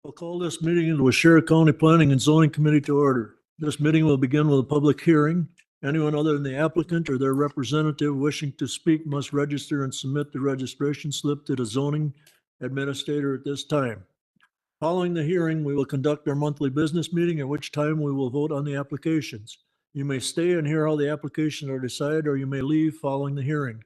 I'll call this meeting of the Washera County Planning and Zoning Committee to order. This meeting will begin with a public hearing. Anyone other than the applicant or their representative wishing to speak must register and submit the registration slip to the zoning administrator at this time. Following the hearing, we will conduct our monthly business meeting, at which time we will vote on the applications. You may stay and hear how the applications are decided, or you may leave following the hearing.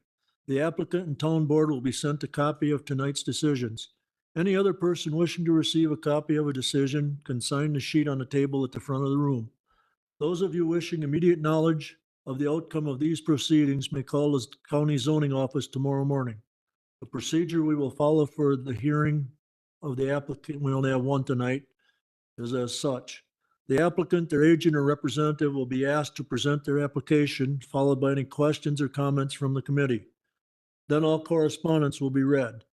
The applicant and town board will be sent a copy of tonight's decisions. Any other person wishing to receive a copy of a decision can sign the sheet on the table at the front of the room. Those of you wishing immediate knowledge of the outcome of these proceedings may call the county zoning office tomorrow morning. The procedure we will follow for the hearing of the applicant, we only have one tonight, is as such. The applicant, their agent or representative will be asked to present their application, followed by any questions or comments from the committee. Then all correspondence will be read.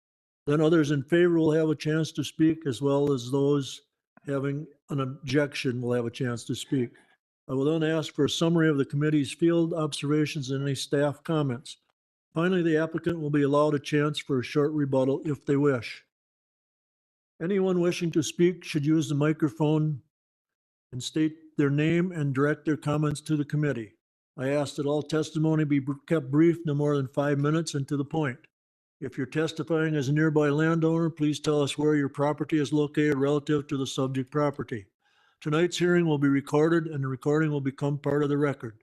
Then others in favor will have a chance to speak, as well as those having an objection will have a chance to speak. I will then ask for a summary of the committee's field observations and any staff comments. Finally, the applicant will be allowed a chance for a short rebuttal if they wish. Anyone wishing to speak should use the microphone and state their name and direct their comments to the committee. I ask that all testimony be kept brief, no more than 5 minutes, and to the point. If you're testifying as a nearby landowner, please tell us where your property is located relative to the subject property. Tonight's hearing will be recorded, and the recording will become part of the record.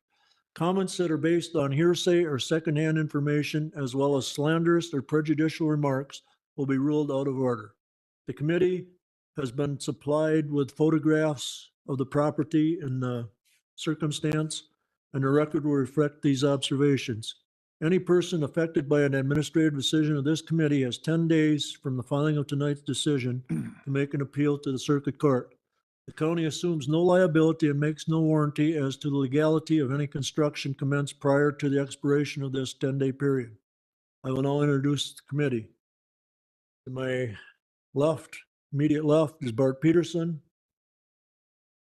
Comments that are based on hearsay or secondhand information, as well as slanderous or prejudicial remarks, will be ruled out of order. The committee has been supplied with photographs of the property and the circumstance, and the record will reflect these observations. Any person affected by an administrative decision of this committee has 10 days from the filing of tonight's decision to make an appeal to the circuit court. The county assumes no liability and makes no warranty as to the legality of any construction commenced prior to the expiration of this 10-day period. I will now introduce the committee. To my left, immediate left, is Bart Peterson.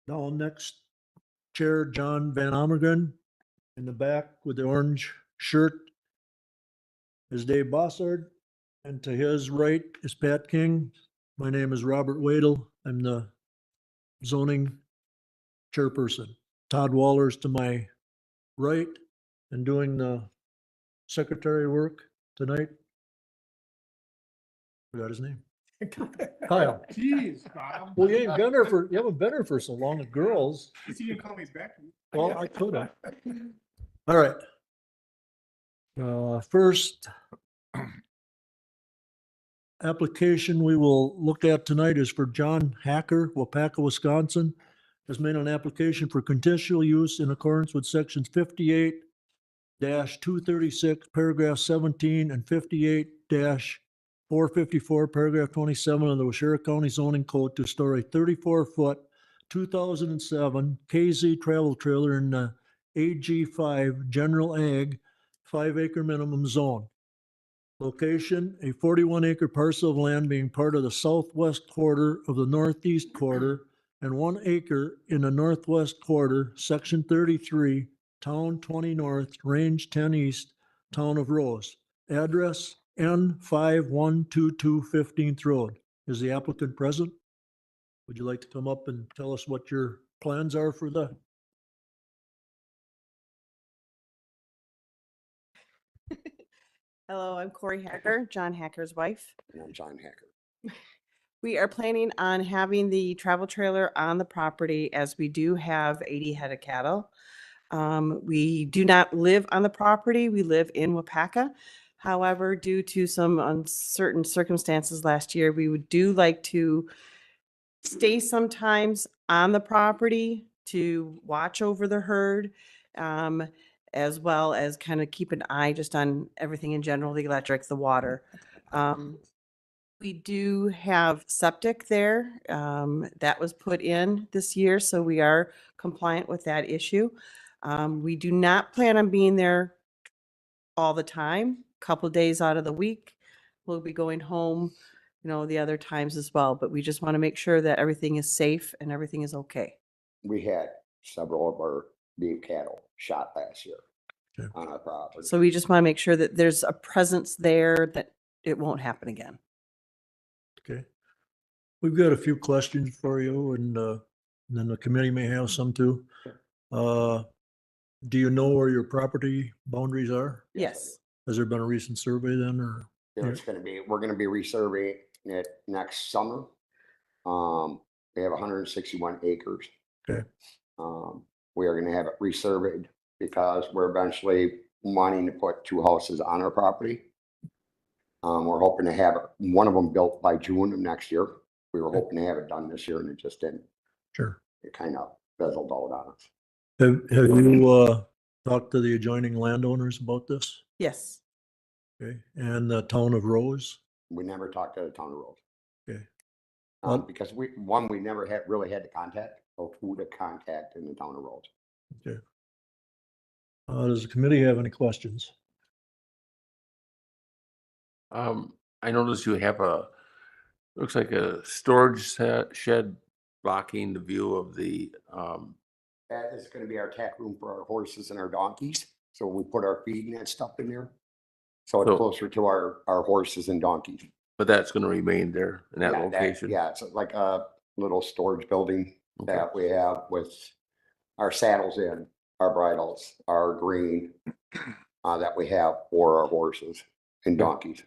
Down next, Chair John Van Amergren. In the back with the orange shirt is Dave Bossard. And to his right is Pat King. My name is Robert Wadle. I'm the zoning chairperson. Todd Waller's to my right and doing the secretary work tonight. Forgot his name. Kyle. Jeez, Bob. Well, you haven't been here for so long. The girls. You can call me back. Well, I could have. All right. First application we will look at tonight is for John Hacker, Wapaka, Wisconsin. Has made an application for conditional use in accordance with sections 58-236, paragraph 17, and 58-454, paragraph 27 of the Washera County Zoning Code to store a 34-foot 2007 KZ travel trailer in the AG5 General Ag 5-acre minimum zone. Location, a 41-acre parcel of land being part of the southwest quarter of the northeast quarter and 1 acre in the northwest quarter, section 33, town 20 north, range 10 east, town of Rose. Address N5122 15th Road. Is the applicant present? Would you like to come up and tell us what your plans are for the? Hello, I'm Corey Hacker, John Hacker's wife. And I'm John Hacker. We are planning on having the travel trailer on the property as we do have 80 head of cattle. We do not live on the property. We live in Wapaka. However, due to some uncertain circumstances last year, we would do like to stay sometimes on the property to watch over the herd, as well as kind of keep an eye just on everything in general, the electric, the water. We do have septic there that was put in this year, so we are compliant with that issue. We do not plan on being there all the time. Couple days out of the week, we'll be going home, the other times as well. But we just want to make sure that everything is safe and everything is okay. We had several of our big cattle shot last year Okay. on our property. So we just want to make sure that there's a presence there that it won't happen again. Okay. We've got a few questions for you and then the committee may have some too. Do you know where your property boundaries are? Yes. Has there been a recent survey then or? There's gonna be, we're gonna be resurveying it next summer. We have 161 acres. Okay. We are gonna have it resurveyed because we're eventually wanting to put 2 houses on our property. We're hoping to have one of them built by June of next year. We were hoping to have it done this year and it just didn't. Sure. It kind of fizzled out on us. Have you talked to the adjoining landowners about this? Yes. Okay, and the town of Rose? We never talked to the town of Rose. Okay. Because we never really had the contact of who to contact in the town of Rose. Okay. Does the committee have any questions? I noticed you have looks like a storage shed blocking the view of the, That is gonna be our tack room for our horses and our donkeys. So we put our feed and that stuff in there. So it's So- closer to our horses and donkeys. but that's gonna remain there in that Yeah, location? Yeah, it's like a little storage building Okay. that we have with our saddles in, our bridles, our green, that we have for our horses and Okay. donkeys.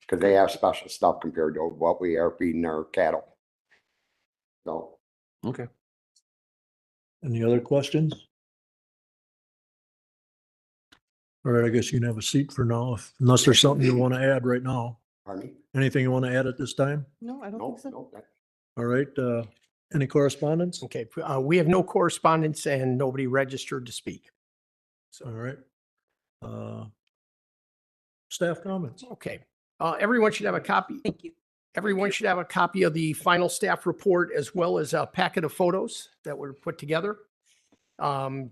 Cause they have special stuff compared to what we are feeding our cattle. So, Okay. Any other questions? All right, I guess you can have a seat for now, unless there's something you want to add right now. pardon me? Anything you want to add at this time? No, I don't No, think so. no, All right, any correspondence? Okay, we have no correspondence and nobody registered to speak. All right. Staff comments. Okay, everyone should have a copy. Thank you. Everyone should have a copy of the final staff report as well as a packet of photos that were put together.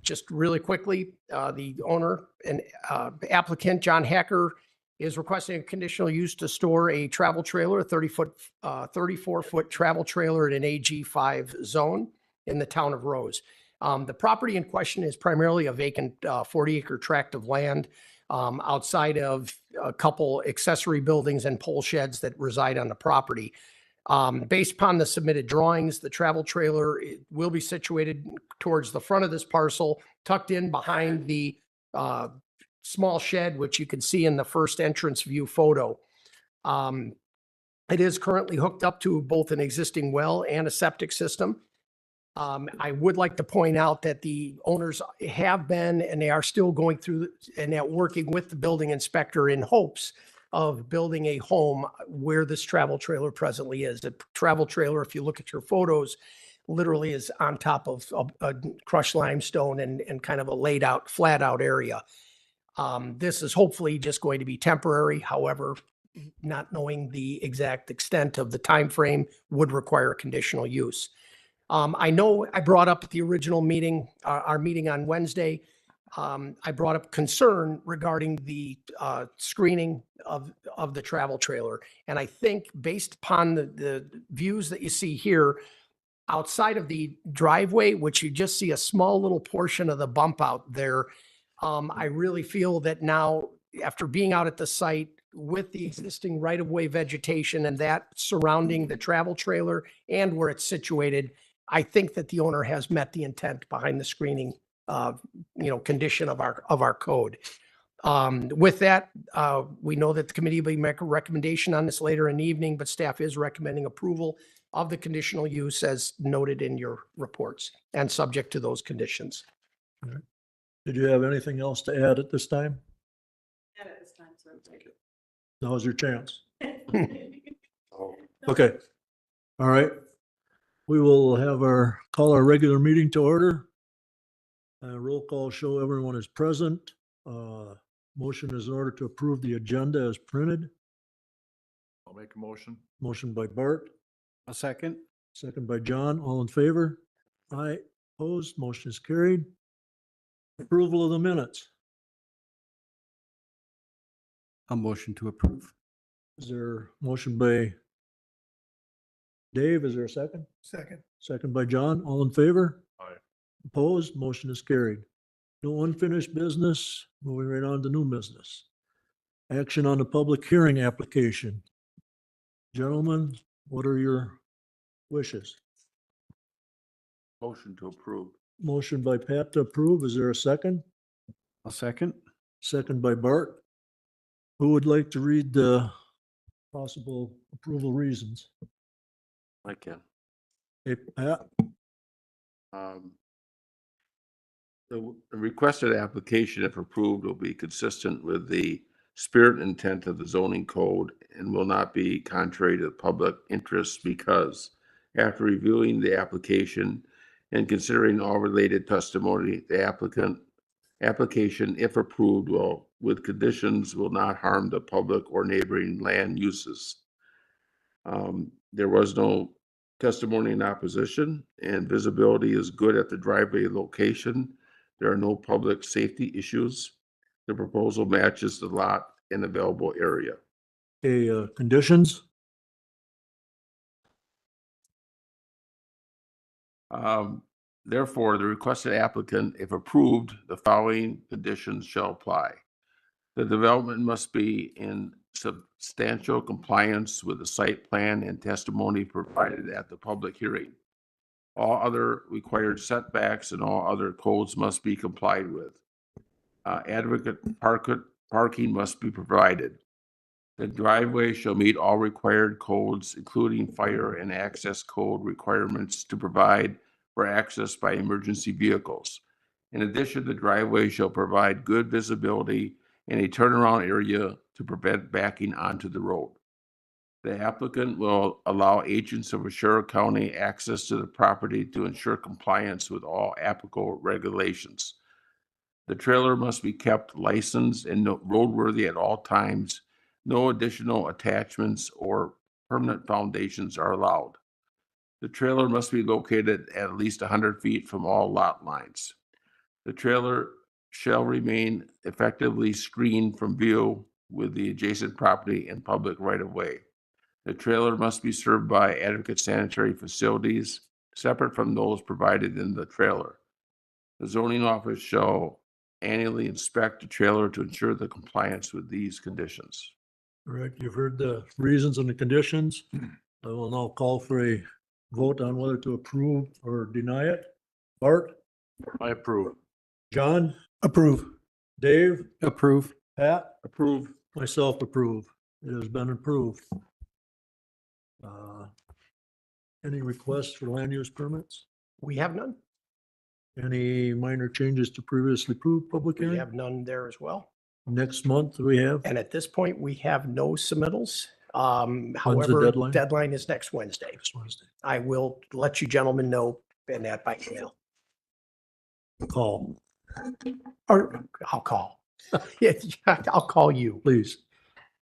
Just really quickly, the owner and applicant, John Hacker, is requesting a conditional use to store a travel trailer, a 34-foot travel trailer in an AG5 zone in the town of Rose. The property in question is primarily a vacant 40-acre tract of land outside of a couple accessory buildings and pole sheds that reside on the property. Based upon the submitted drawings, the travel trailer will be situated towards the front of this parcel, tucked in behind the small shed, which you can see in the first entrance view photo. It is currently hooked up to both an existing well and a septic system. I would like to point out that the owners have been, and they are still going through and working with the building inspector in hopes of building a home where this travel trailer presently is. The travel trailer, if you look at your photos, literally is on top of a crushed limestone and kind of a laid out, flat out area. This is hopefully just going to be temporary. However, not knowing the exact extent of the time frame would require conditional use. I know I brought up at the original meeting, our meeting on Wednesday, I brought up concern regarding the screening of the travel trailer. And I think based upon the views that you see here, outside of the driveway, which you just see a small little portion of the bump out there, I really feel that now, after being out at the site with the existing right-of-way vegetation and that surrounding the travel trailer and where it's situated, I think that the owner has met the intent behind the screening, condition of our code. With that, we know that the committee will make a recommendation on this later in the evening, but staff is recommending approval of the conditional use as noted in your reports and subject to those conditions. Did you have anything else to add at this time? Not at this time, sir. Thank you. Now's your chance. Oh, Okay. All right. We will call our regular meeting to order. Roll call show everyone is present. Motion is in order to approve the agenda as printed. I'll make a motion. Motion by Bart, A second. second by John. All in favor? Aye. Opposed? Motion is carried. Approval of the minutes. A motion to approve. Is there motion by Dave? Is there a second? Second. Second by John. All in favor? Aye. Opposed? Motion is carried. No unfinished business. Moving right on to new business. Action on the public hearing application. Gentlemen, what are your wishes? Motion to approve. Motion by Pat to approve. Is there a second? I'll second. Second by Bart. Who would like to read the possible approval reasons? I can. Hey, Pat? The requested application, if approved, will be consistent with the spirit and intent of the zoning code and will not be contrary to the public interest because after reviewing the application and considering all related testimony, the application, if approved, will, with conditions, will not harm the public or neighboring land uses. There was no testimony in opposition and visibility is good at the driveway location. There are no public safety issues. The proposal matches the lot and available area. Okay, conditions? Therefore, the requested applicant, if approved, the following conditions shall apply. The development must be in substantial compliance with the site plan and testimony provided at the public hearing. All other required setbacks and all other codes must be complied with. Adequate parking must be provided. The driveway shall meet all required codes, including fire and access code requirements to provide for access by emergency vehicles. In addition, the driveway shall provide good visibility and a turnaround area to prevent backing onto the road. The applicant will allow agents of Ventura County access to the property to ensure compliance with all applicable regulations. The trailer must be kept licensed and roadworthy at all times. No additional attachments or permanent foundations are allowed. The trailer must be located at least 100 feet from all lot lines. The trailer shall remain effectively screened from view with the adjacent property and public right-of-way. The trailer must be served by adequate sanitary facilities separate from those provided in the trailer. The zoning office shall annually inspect the trailer to ensure the compliance with these conditions. All right, you've heard the reasons and the conditions. I will now call for a vote on whether to approve or deny it. Bart? I approve. John? Approve. Dave? Approve. Pat? Approve. Myself approve. It has been approved. Any requests for land use permits? We have none. Any minor changes to previously approved public We hearing? have none there as well. Next month we have, And at this point, we have no submittals. the However, deadline? deadline is next Wednesday. next Wednesday. I will let you gentlemen know and that by email. Call, Or I'll call. Yeah, I'll call you. please.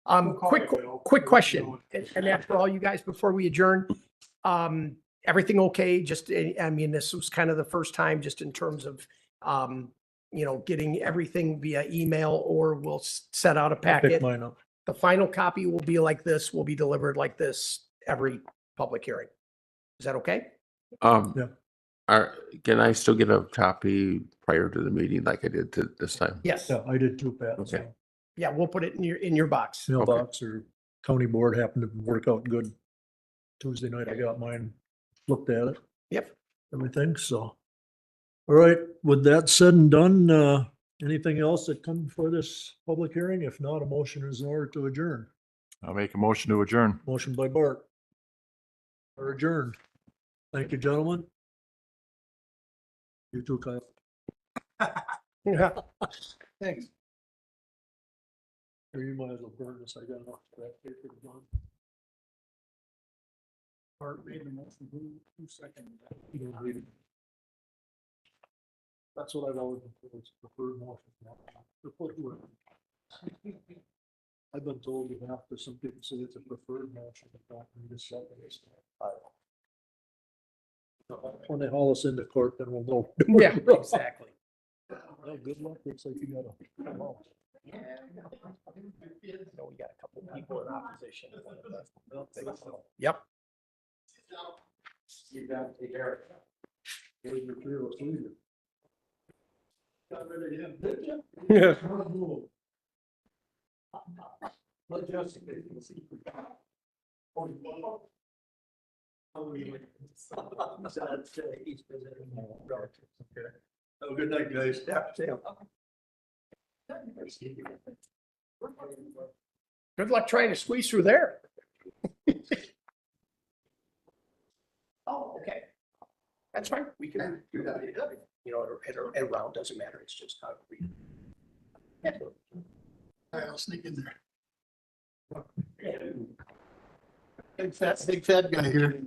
Quick question, and that's for all you guys before we adjourn. Everything okay? Just, I mean, this was kind of the first time just in terms of, getting everything via email, or we'll set out a Pick packet. mine up. The final copy will be like this, will be delivered like this every public hearing. Is that okay? Yeah. Can I still get a copy prior to the meeting like I did this time? Yes. Yeah, I did too, Pat. so Okay. Yeah, we'll put it in your box. Mailbox or county board happened to work out good. Tuesday night, I got mine, looked at it, Yep. everything, so. All right, with that said and done, anything else that come before this public hearing? If not, a motion is in order to adjourn. I'll make a motion to adjourn. Motion by Bart. Or adjourned. Thank you, gentlemen. You too, Kyle. Thanks. Or you might as well burn this. I got enough scrap paper to burn. Bart made a motion. Who seconded that? You don't read it. That's what I've always been told, it's preferred motion. Preferred word. I've been told you have to, some people say it's a preferred motion. When they haul us into court, then we'll know. Yeah, exactly. Well, good luck. Looks like you got a. No, we got a couple people in opposition. Yep. You got to take care of it. Here's your fearless leader. Got rid of him, did you? Yeah. Let Jessica see. Have a good night, guys. Good luck trying to squeeze through there. Oh, okay. That's fine. We can do that. You know, and around doesn't matter. It's just how we. All right, I'll sneak in there. Big fat guy here.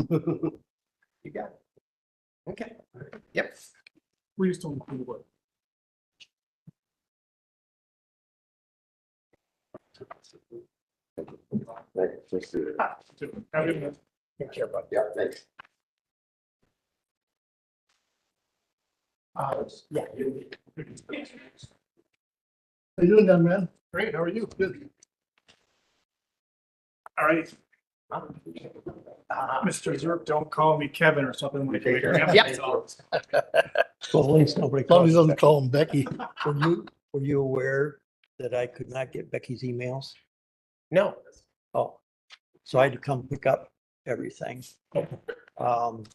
You got it. Okay. Yep. We just don't do what. Let's do it. Take care, bud. Yeah, thanks. Yeah. How you doing, young man? Great, how are you? Good. All right, Mr. Zerk, don't call me Kevin or something like that. Yep. Well, at least nobody As long calls as he her doesn't Becky. call him Becky. Were you aware that I could not get Becky's emails? No. Oh, so I had to come pick up everything. And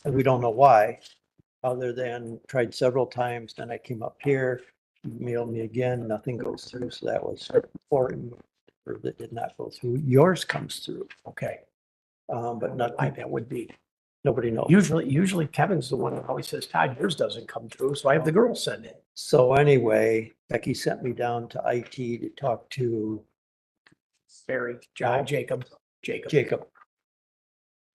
we don't know why, other than tried several times, then I came up here, emailed me again, nothing goes through, so that was four that did not go through. Yours comes through, Okay. but not, Why that would be. nobody knows. Usually Kevin's the one that always says, Todd, yours doesn't come through. So I have the girls send it. So anyway, Becky sent me down to IT to talk to Barry, No. Jacob. Jacob.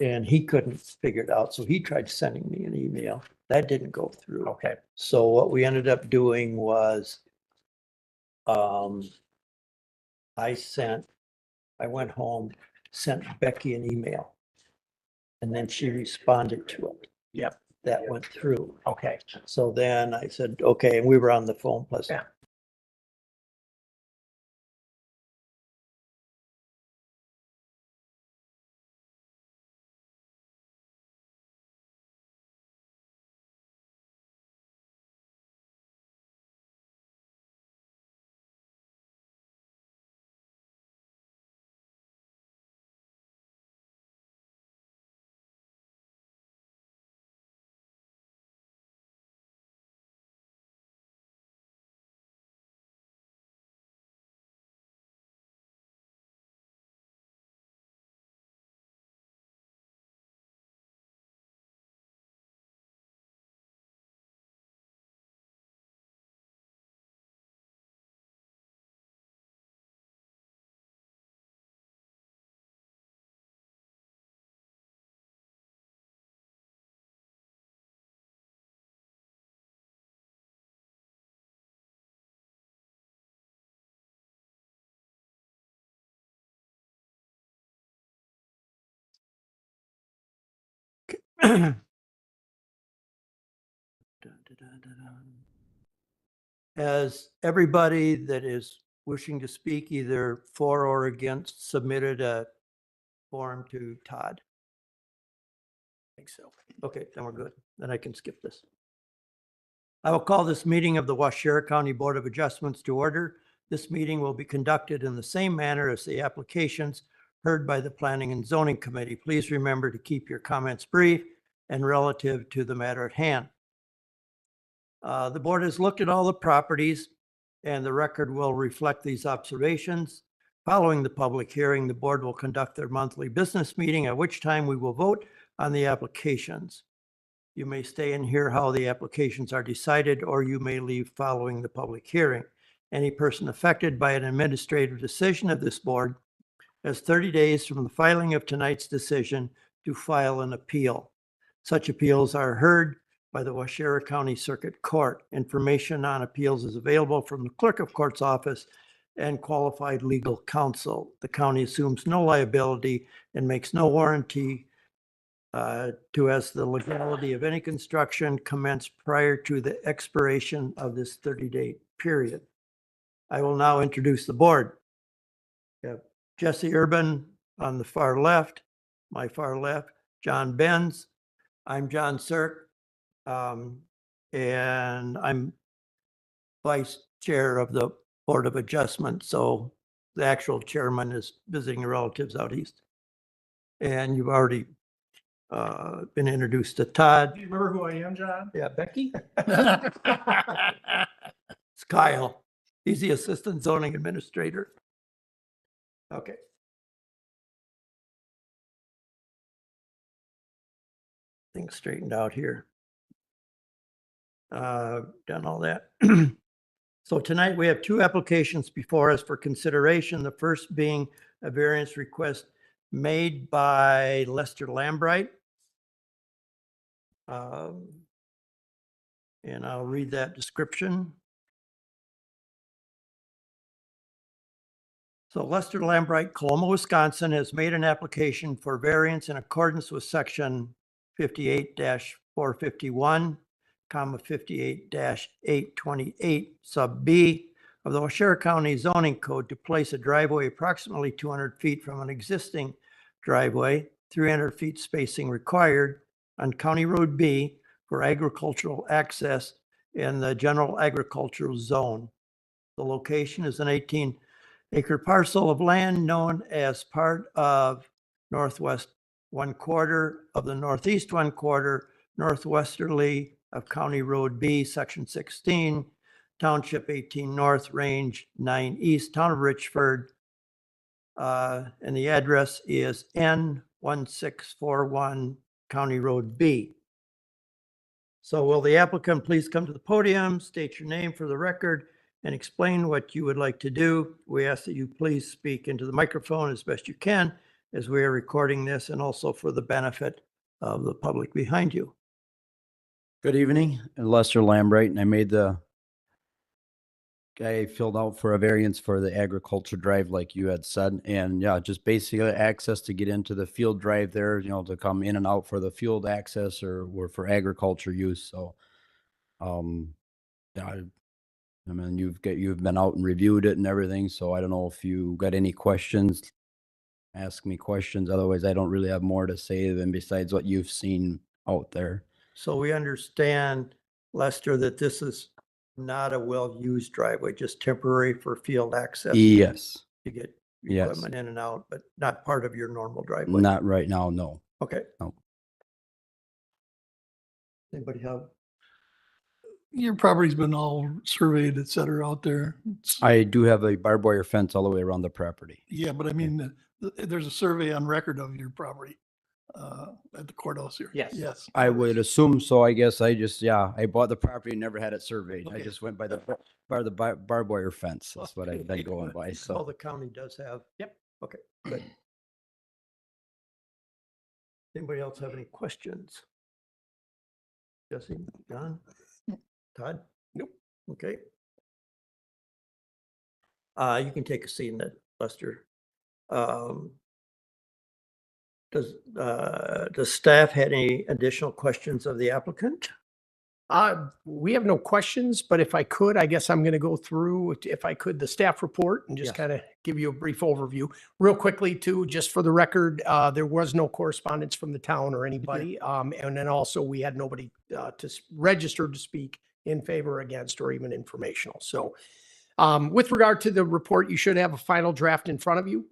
And he couldn't figure it out, so he tried sending me an email. That didn't go through. Okay. So what we ended up doing was, I went home, sent Becky an email. And then she responded to it. Yep. That went through. Okay. So then I said, okay, and we were on the phone plus. Yeah. Has everybody that is wishing to speak either for or against submitted a form to Todd? I think so. Okay, then we're good. Then I can skip this. I will call this meeting of the Washera County Board of Adjustments to order. This meeting will be conducted in the same manner as the applications heard by the Planning and Zoning Committee. Please remember to keep your comments brief and relative to the matter at hand. The board has looked at all the properties and the record will reflect these observations. Following the public hearing, the board will conduct their monthly business meeting, at which time we will vote on the applications. You may stay and hear how the applications are decided, or you may leave following the public hearing. Any person affected by an administrative decision of this board has 30 days from the filing of tonight's decision to file an appeal. Such appeals are heard by the Washera County Circuit Court. Information on appeals is available from the Clerk of Court's office and qualified legal counsel. The county assumes no liability and makes no warranty to as the legality of any construction commenced prior to the expiration of this 30-day period. I will now introduce the board. We have Jesse Urban on the far left, my far left, John Benz. I'm John Cirk. And I'm vice chair of the Board of Adjustment. So the actual chairman is visiting relatives out east. And you've already been introduced to Todd. Do you remember who I am, John? Yeah, Becky? It's Kyle. He's the Assistant Zoning Administrator. Okay. Things straightened out here. Done all that. So tonight we have two applications before us for consideration. The first being a variance request made by Lester Lambright. And I'll read that description. So Lester Lambright, Coloma, Wisconsin, has made an application for variance in accordance with section 58-451, 58-828 sub B of the Washera County zoning code to place a driveway approximately 200 feet from an existing driveway, 300 feet spacing required on County Road B for agricultural access in the general agricultural zone. The location is an 18-acre parcel of land known as part of northwest 1/4 of the northeast 1/4 northwesterly of County Road B, Section 16, Township 18 North, Range 9 East, Town of Richford. And the address is N1641 County Road B. So will the applicant please come to the podium, state your name for the record, and explain what you would like to do. We ask that you please speak into the microphone as best you can, as we are recording this, and also for the benefit of the public behind you. Good evening, Lester Lambright, and I filled out for a variance for the agriculture drive like you had said. And yeah, just basically access to get into the field drive there, you know, to come in and out for the field access or for agriculture use. So, yeah, I mean, you've been out and reviewed it and everything. So I don't know if you got any questions, ask me questions. Otherwise, I don't really have more to say than besides what you've seen out there. So we understand, Lester, that this is not a well-used driveway, just temporary for field access. Yes, To get yes. equipment in and out, but not part of your normal driveway. Not right now, no. Okay. No. Anybody have? Your property's been all surveyed, et cetera, out there. I do have a barbed wire fence all the way around the property. Yeah, but I mean, there's a survey on record of your property at the courthouse here. Yes. Yes. I would assume so. I guess I bought the property and never had it surveyed. I Okay. just went by the barbed wire fence. That's what I've been going by. All So the county does have. Yep. Okay, good. Anybody else have any questions? Jesse, John, Todd? Nope. Okay. You can take a seat in that, Lester. Does staff had any additional questions of the applicant? We have no questions, but if I could, I guess I'm going to go through, if I could, the staff report and just Yes. kind of give you a brief overview. Real quickly too, just for the record, there was no correspondence from the town or anybody. And then also we had nobody register to speak in favor, against, or even informational. So with regard to the report, you should have a final draft in front of you.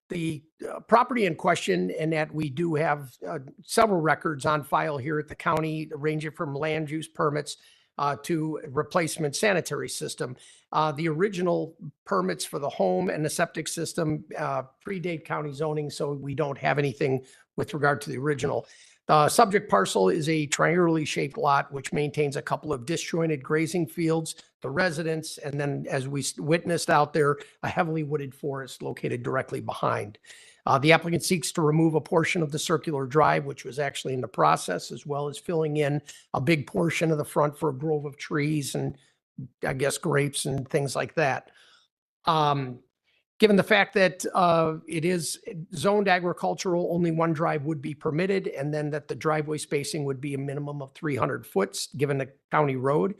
The property in question, and that we do have several records on file here at the county, ranging from land use permits to replacement sanitary system. The original permits for the home and the septic system predate county zoning, so we don't have anything with regard to the original. The subject parcel is a triangularly shaped lot, which maintains a couple of disjointed grazing fields, the residence, and then, as we witnessed out there, a heavily wooded forest located directly behind. The applicant seeks to remove a portion of the circular drive, which was actually in the process, as well as filling in a big portion of the front for a grove of trees and, I guess, grapes and things like that. Given the fact that it is zoned agricultural, only one drive would be permitted, and then that the driveway spacing would be a minimum of 300 foot, given the county road.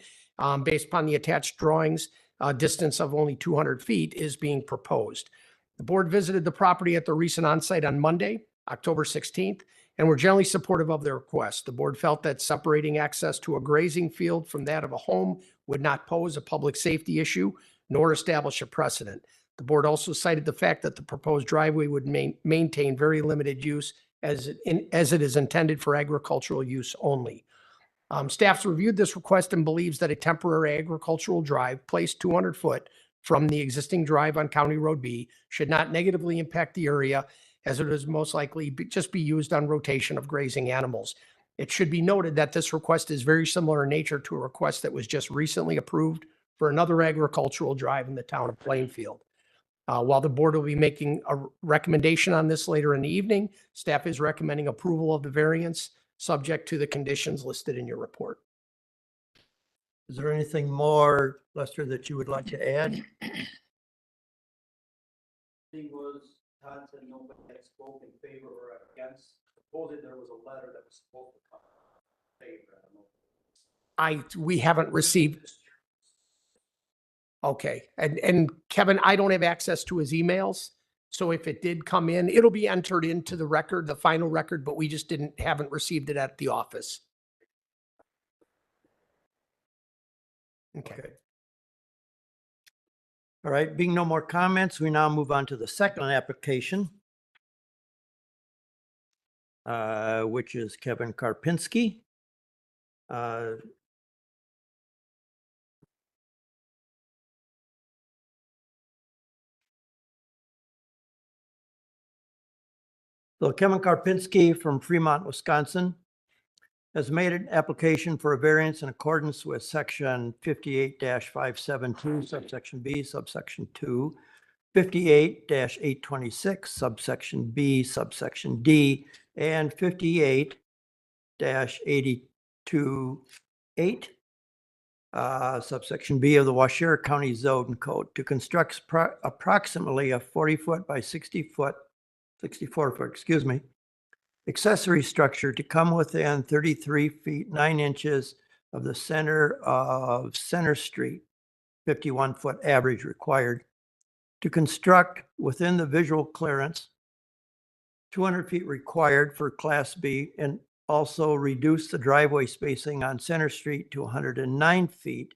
Based upon the attached drawings, a distance of only 200 feet is being proposed. The board visited the property at the recent onsite on Monday, October 16th, and were generally supportive of their request. The board felt that separating access to a grazing field from that of a home would not pose a public safety issue, nor establish a precedent. The board also cited the fact that the proposed driveway would maintain very limited use as it is intended for agricultural use only. Staff's reviewed this request and believes that a temporary agricultural drive placed 200 foot from the existing drive on County Road B should not negatively impact the area, as it is most likely just be used on rotation of grazing animals. It should be noted that this request is very similar in nature to a request that was just recently approved for another agricultural drive in the town of Plainfield. While the board will be making a recommendation on this later in the evening, staff is recommending approval of the variance subject to the conditions listed in your report. Is there anything more, Lester, that you would like to add? Thing was, Todd said nobody had spoke in favor or against. Supposedly there was a letter that was supposed to come in favor. We haven't received. Okay, and Kevin, I don't have access to his emails. So if it did come in, it'll be entered into the record, the final record, but we just haven't received it at the office. Okay. All right, being no more comments, we now move on to the second application, which is Kevin Karpinski. So Kevin Karpinski from Fremont, Wisconsin, has made an application for a variance in accordance with section 58-572, subsection B, subsection 2, 58-826, subsection B, subsection D, and 58-828, subsection B of the Washoe County Zone Code to construct approximately a 40-foot by 64-foot, accessory structure to come within 33 feet 9 inches of the center of Center Street, 51-foot average required, to construct within the visual clearance, 200 feet required for Class B, and also reduce the driveway spacing on Center Street to 109 feet,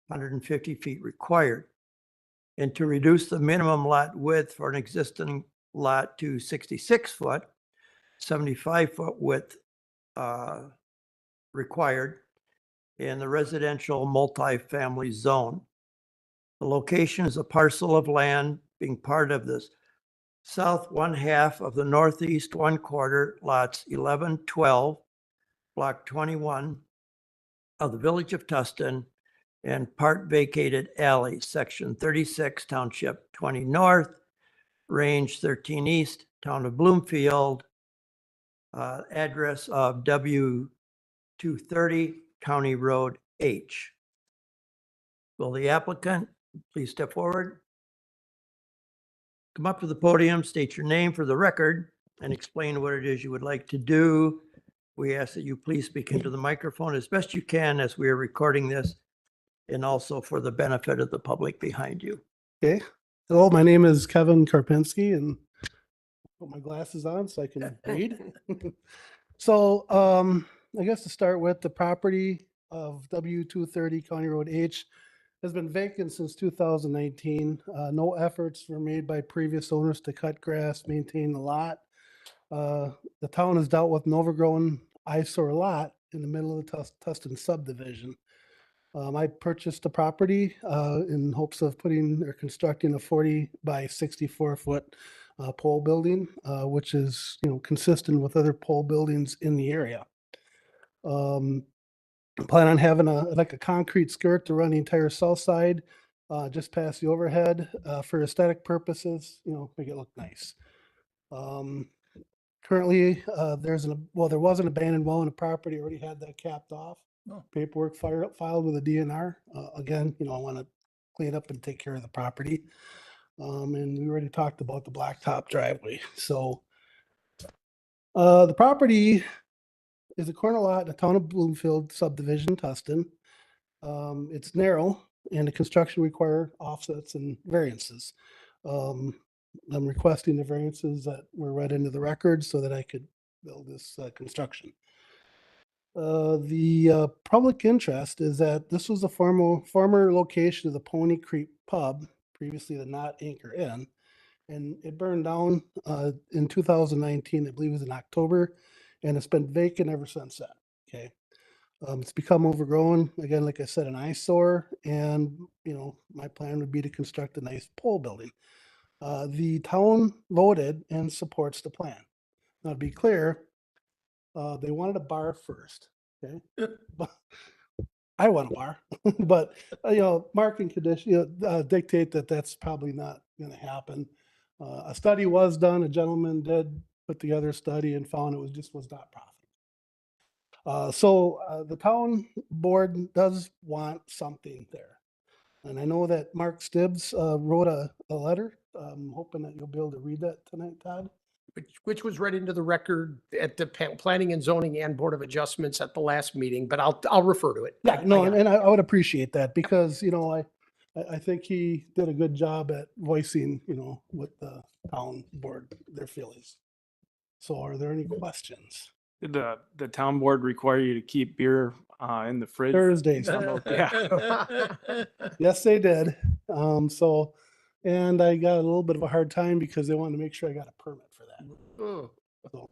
150 feet required, and to reduce the minimum lot width for an existing lot to 66 foot, 75-foot width required in the residential multifamily zone. The location is a parcel of land being part of this south 1/2 of the northeast 1/4 lots 11, 12, block 21 of the village of Tustin, and part vacated alley, section 36, township 20 north, range 13 east, town of Bloomfield, address of W230, County Road H. Will the applicant please step forward? Come up to the podium, state your name for the record, and explain what it is you would like to do. We ask that you please speak into the microphone as best you can as we are recording this, and also for the benefit of the public behind you. Okay. Hello, my name is Kevin Karpinski, and put my glasses on so I can read. So I guess to start with, the property of W230 County Road H has been vacant since 2019. No efforts were made by previous owners to cut grass, maintain the lot. The town has dealt with an overgrown eyesore lot in the middle of the Tustin subdivision. I purchased the property in hopes of putting or constructing a 40 by 64 foot pole building, which is, consistent with other pole buildings in the area. I plan on having a concrete skirt to run the entire south side, just past the overhead, for aesthetic purposes, make it look nice. Currently, there was an abandoned well on the property, already had that capped off. Paperwork filed with a DNR. Again, I want to clean up and take care of the property. And we already talked about the blacktop driveway. So the property is a corner lot in the town of Bloomfield subdivision, Tustin. It's narrow and the construction require offsets and variances. I'm requesting the variances that were read into the record so that I could build this construction. The public interest is that this was a former location of the Pony Creek Pub previously the Not Anchor Inn. And it burned down in 2019, I believe it was in October, and it's been vacant ever since then. Okay. It's become overgrown, again, like I said, an eyesore, and, you know, my plan would be to construct a nice pole building. The town voted and supports the plan. Now, to be clear, they wanted a bar first, okay? But I want a bar, but, you know, market condition, dictate that that's probably not gonna happen. A study was done, a gentleman did put together a study and found it was not profitable. So the town board does want something there. And I know that Mark Stibbs wrote a letter. I'm hoping that you'll be able to read that tonight, Todd. Which was read into the record at the Planning and Zoning and Board of Adjustments at the last meeting, but I'll refer to it. Yeah, I no, got and I would appreciate that because, you know, I think he did a good job at voicing, you know, what the town board, their feelings. So are there any questions? Did the town board require you to keep beer in the fridge? Thursdays. Yeah. Yes, they did. So, and I got a little bit of a hard time because they wanted to make sure I got a permit for that. Oh. So.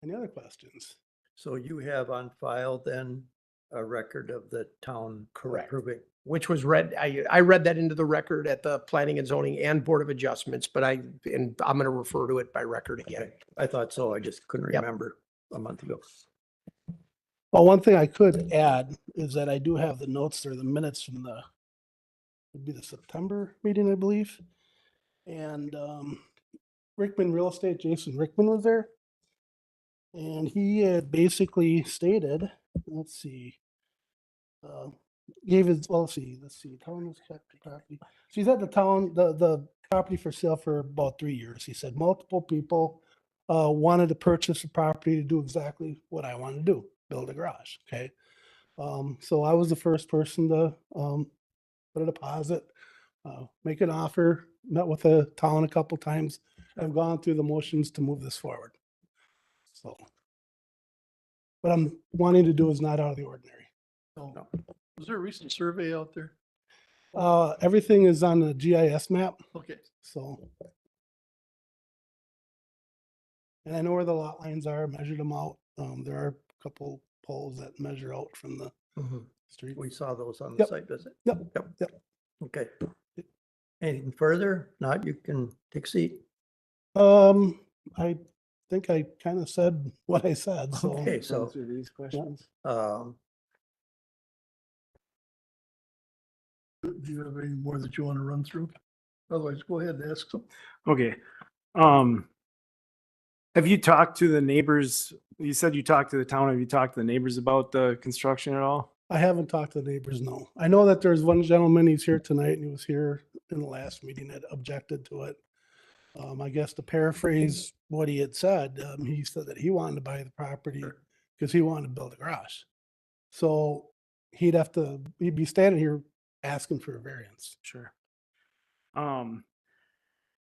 Any other questions? So you have on file then a record of the town Correct. approving? Which was read, I read that into the record at the Planning and Zoning and Board of Adjustments, but I'm going to refer to it by record again. Okay, I thought so. I just couldn't Yep. remember a month ago. Well, one thing I could add is that I do have the notes or the minutes from would be the September meeting, I believe. And Rickman Real Estate, Jason Rickman was there. And he had basically stated, let's see, gave his, well, let's see, town has kept the property. So he's had the town, the property for sale for about 3 years. He said multiple people wanted to purchase the property to do exactly what I want to do, build a garage, okay? So I was the first person to put a deposit, make an offer, met with the town a couple times. I've gone through the motions to move this forward. So what I'm wanting to do is not out of the ordinary. So, was there a recent survey out there? Everything is on the GIS map, Okay. so. And I know where the lot lines are, measured them out. There are a couple poles that measure out from the street. We saw those on the Yep. site visit. Yep, yep. Okay. Anything further? Not, you can take a seat. I think I kind of said what I said, so. Okay, so, Through these questions. Do you have any more that you want to run through? Otherwise, go ahead and ask some. Okay. Have you talked to the neighbors? You said you talked to the town. Have you talked to the neighbors about the construction at all? I haven't talked to the neighbors, no. I know that there's one gentleman, he's here tonight, and he was here in the last meeting that objected to it. I guess to paraphrase what he had said, he said that he wanted to buy the property because he wanted to build a garage. So he'd be standing here asking for a variance. Sure.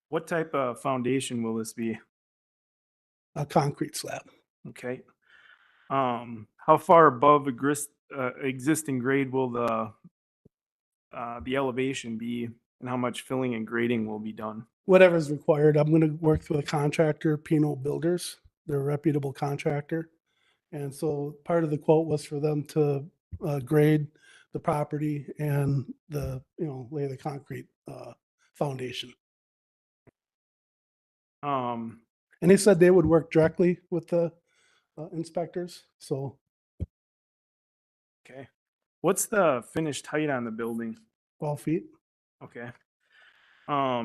What type of foundation will this be? A concrete slab. Okay. How far above existing grade will the elevation be, and how much filling and grading will be done? Whatever's required. I'm gonna work with a contractor, Pino Builders. They're a reputable contractor. And so part of the quote was for them to grade the property and lay the concrete foundation. Um, And they said they would work directly with the inspectors, so okay. What's the finished height on the building? 12 feet. Okay. How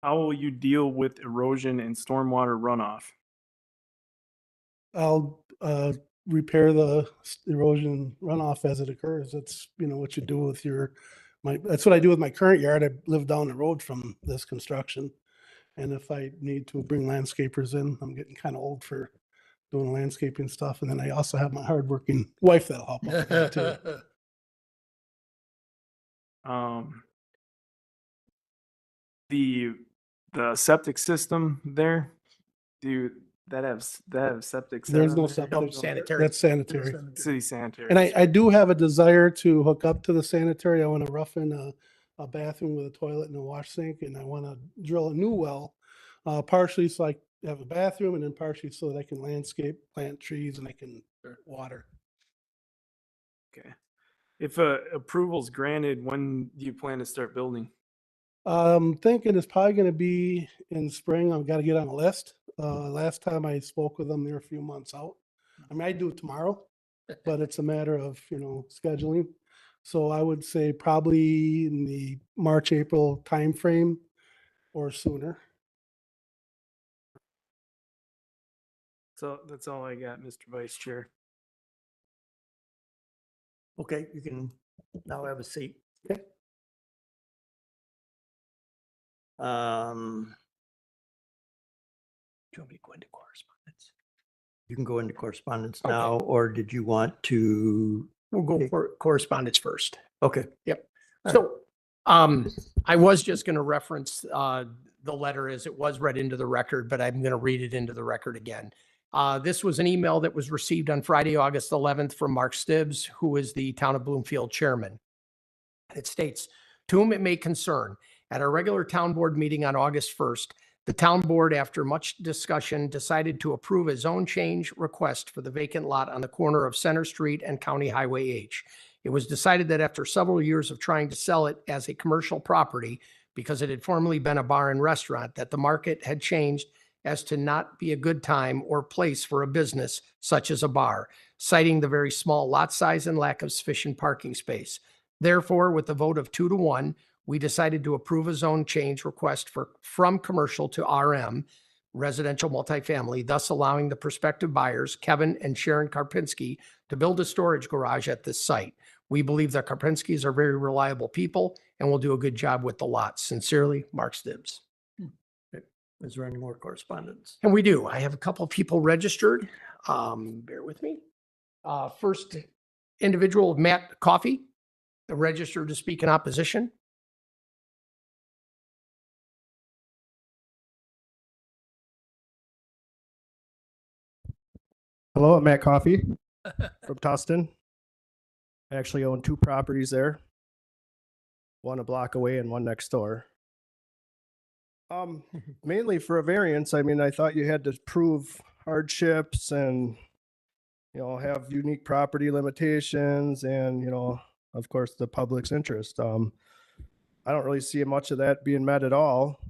will you deal with erosion and stormwater runoff? I'll repair the erosion runoff as it occurs. That's, what you do with that's what I do with my current yard. I live down the road from this construction. And if I need to bring landscapers in, I'm getting kind of old for doing landscaping stuff. And then I also have my hardworking wife that'll help out with that too. The septic system there, That have septic. There's set no on there? septic. sanitary. That's sanitary. City sanitary. And I do have a desire to hook up to the sanitary. I want to rough in a bathroom with a toilet and a wash sink, and I want to drill a new well, partially so I have a bathroom, and then partially so that I can landscape, plant trees, and I can water. Okay. If approval's granted, when do you plan to start building? Thinking it's probably going to be in spring. I've got to get on a list. Last time I spoke with them, they're a few months out. I mean, I do it tomorrow, but it's a matter of, scheduling. So I would say probably in the March, April timeframe or sooner. So that's all I got, Mr. Vice Chair. Okay, you can now have a seat. Okay. Do you want me to go into correspondence? You can go into correspondence Okay. now, or did you want to? We'll go Okay. for correspondence first. Okay. So, I was just going to reference, the letter as it was read into the record, but I'm going to read it into the record again. This was an email that was received on Friday, August 11th from Mark Stibbs, who is the Town of Bloomfield chairman. It states, to whom it may concern, at our regular town board meeting on August 1st, the town board, after much discussion, decided to approve a zone change request for the vacant lot on the corner of Center Street and County Highway H. It was decided that after several years of trying to sell it as a commercial property, because it had formerly been a bar and restaurant, that the market had changed as to not be a good time or place for a business such as a bar, citing the very small lot size and lack of sufficient parking space. Therefore, with a vote of 2-1, we decided to approve a zone change request from commercial to RM, residential multifamily, thus allowing the prospective buyers, Kevin and Sharon Karpinski, to build a storage garage at this site. We believe the Karpinskis are very reliable people and will do a good job with the lot. Sincerely, Mark Stibbs. Is there any more correspondence? And we do. I have a couple of people registered. Bear with me. First individual, Matt Coffey, registered to speak in opposition. Hello, I'm Matt Coffey from Tustin. I actually own 2 properties there. One a block away and one next door. Mainly for a variance, I mean, I thought you had to prove hardships and, have unique property limitations and, of course, the public's interest. I don't really see much of that being met at all.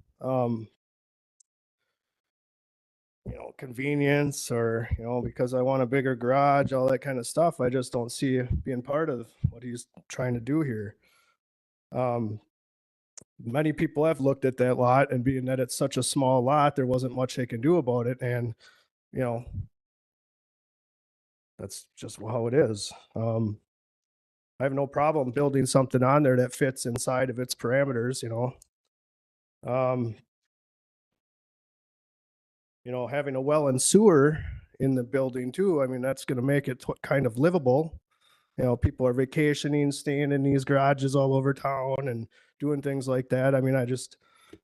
Convenience or, because I want a bigger garage, all that kind of stuff. I just don't see it being part of what he's trying to do here. Many people have looked at that lot, and being that it's such a small lot, there wasn't much they can do about it. And, that's just how it is. I have no problem building something on there that fits inside of its parameters, having a well and sewer in the building too. I mean, that's going to make it kind of livable. People are vacationing, staying in these garages all over town and doing things like that. I mean,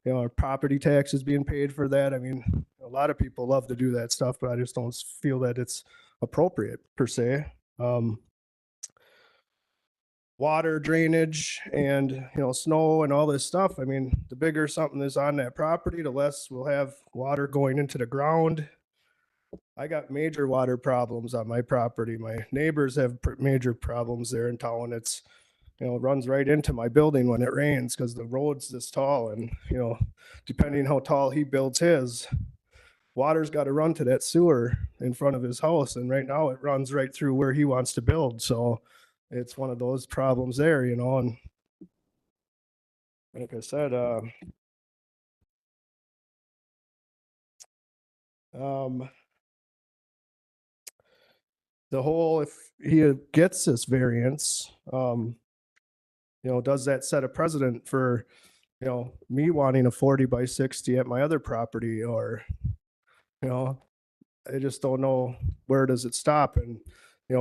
our property taxes being paid for that. I mean, a lot of people love to do that stuff, but I just don't feel that it's appropriate per se. Water drainage and, snow and all this stuff. I mean, the bigger something is on that property, the less we'll have water going into the ground. I got major water problems on my property. My neighbors have major problems there in town. It's, it runs right into my building when it rains because the road's this tall and, depending how tall he builds his, water's got to run to that sewer in front of his house. And right now it runs right through where he wants to build. So it's one of those problems there, and like I said, the whole, if he gets this variance, does that set a precedent for, me wanting a 40 by 60 at my other property or, I just don't know where does it stop. And,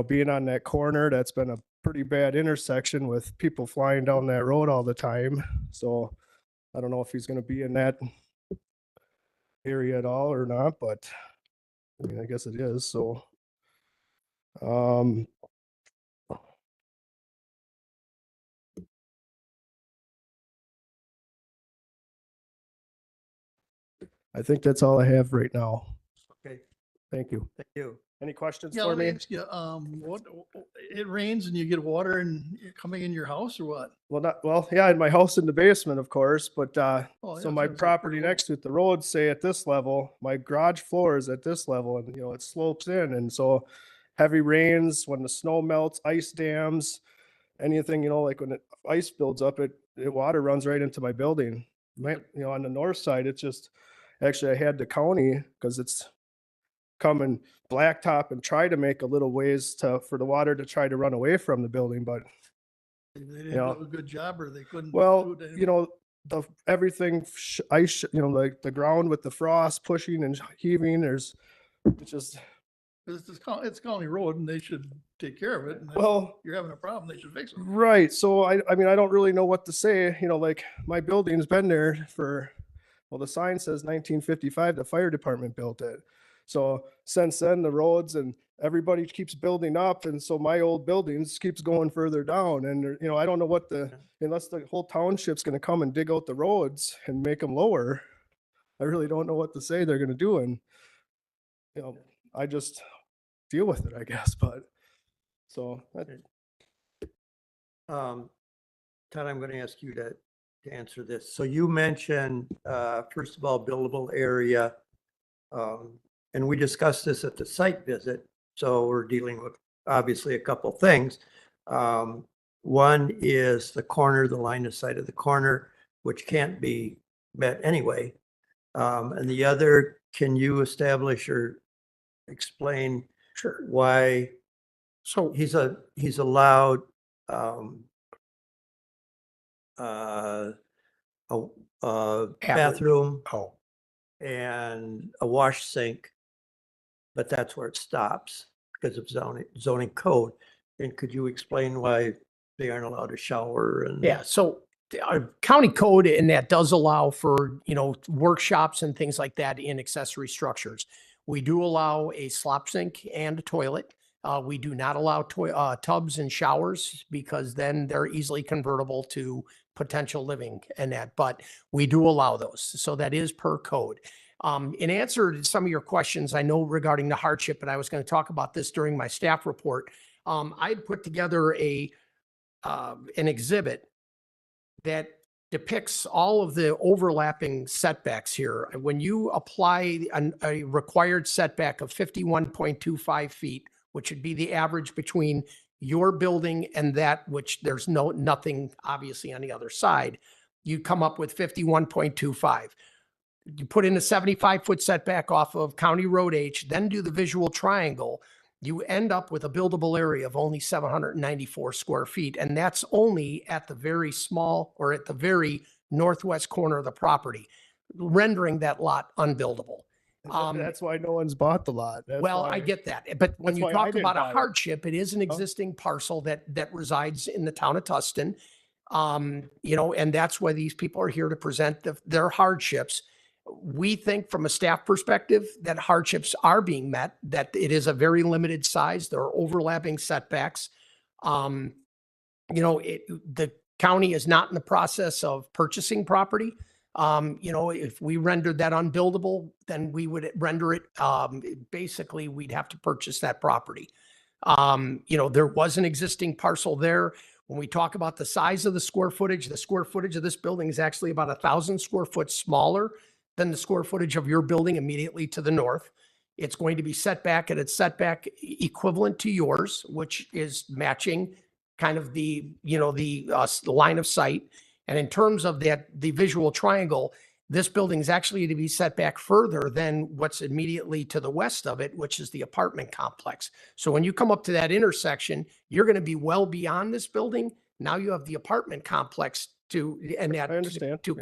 being on that corner, that's been a pretty bad intersection with people flying down that road all the time. So I don't know if he's going to be in that area at all or not, but I mean, I guess it is, so. Um, I think that's all I have right now. Okay, Thank you. thank you. Any questions Yeah, for let me me? ask you, what, it rains and you get water and coming in your house or what? Well, yeah, in my house in the basement, of course, but, Oh, so yeah, my so it's property pretty low. next to it, the roads say at this level, my garage floor is at this level and, you know, it slopes in. And so heavy rains, when the snow melts, ice dams, anything, you know, like when ice builds up, water runs right into my building. You know, on the north side, it's just, actually I had the county, because it's come and blacktop and try to make a little ways for the water to try to run away from the building, but They you didn't know, do a good job or they couldn't. well, do it you know, everything you know, like the ground with the frost pushing and heaving, it's just, It's county road and they should take care of it. And if well, you're having a problem, they should fix it. right. So I mean, I don't really know what to say, you know, like my building's been there well, the sign says 1955, the fire department built it. So since then, the roads and everybody keeps building up. And so my old buildings keeps going further down. And, you know, I don't know unless the whole township's going to come and dig out the roads and make them lower, I really don't know what to say they're going to do. And, you know, I just deal with it, I guess. But so Todd, I'm going to ask you to answer this. So you mentioned, first of all, buildable area. And we discussed this at the site visit. So we're dealing with obviously a couple things. One is the corner, the line of sight of the corner, which can't be met anyway. And the other, can you establish or explain why So he's allowed a bathroom oh, and a wash sink, but that's where it stops because of zoning code. And could you explain why they aren't allowed a shower and? yeah, so our county code, and that does allow for, you know, workshops and things like that in accessory structures. We do allow a slop sink and a toilet. We do not allow tubs and showers because then they're easily convertible to potential living and that, but we do allow those. So that is per code. In answer to some of your questions, I know regarding the hardship, and I was going to talk about this during my staff report. I put together an exhibit that depicts all of the overlapping setbacks here. When you apply a required setback of 51.25 feet, which would be the average between your building and that which there's nothing obviously on the other side, you come up with 51.25. You put in a 75-foot setback off of County Road H, then do the visual triangle, you end up with a buildable area of only 794 square feet. And that's only at the very small or at the very northwest corner of the property, rendering that lot unbuildable. that's why no one's bought the lot. Well, I get that. But when that's you why I talk didn't about a buy it. hardship, it is an existing parcel that resides in the town of Tustin. You know, and that's why these people are here to present their hardships. We think from a staff perspective that hardships are being met, that it is a very limited size. There are overlapping setbacks. You know, the county is not in the process of purchasing property. You know, if we rendered that unbuildable, then we would render it, basically, we'd have to purchase that property. You know, there was an existing parcel there. When we talk about the size of the square footage of this building is actually about 1,000 square foot smaller than the square footage of your building immediately to the north. It's going to be set back at its setback equivalent to yours, which is matching kind of the, you know, the line of sight. And in terms of that, the visual triangle, this building is actually to be set back further than what's immediately to the west of it, which is the apartment complex. So when you come up to that intersection, you're going to be well beyond this building. Now you have the apartment complex to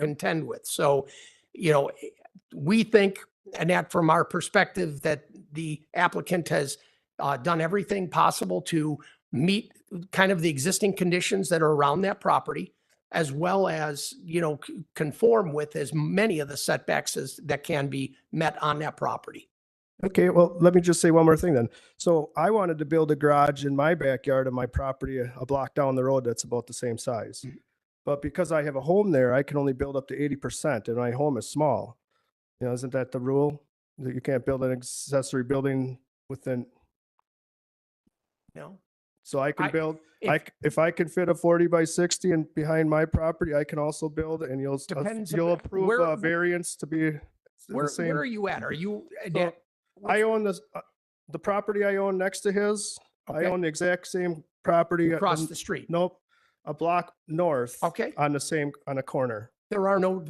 contend with. So, you know, we think, and that from our perspective, that the applicant has done everything possible to meet kind of the existing conditions that are around that property, as well as, you know, conform with as many of the setbacks as that can be met on that property. Okay, well, let me just say one more thing then. So I wanted to build a garage in my backyard of my property, a block down the road that's about the same size. But because I have a home there, I can only build up to 80% and my home is small. You know, isn't that the rule? That you can't build an accessory building within, No. so I can I- build, if- if I can fit a 40 by 60 and behind my property, I can also build and Depends you'll upon approve where- a variance to be the Where same. are you at? Are you? So, I own this, the property I own next to his. I Okay. own the exact same property. Across the street. Nope, a block north. Okay. On a corner.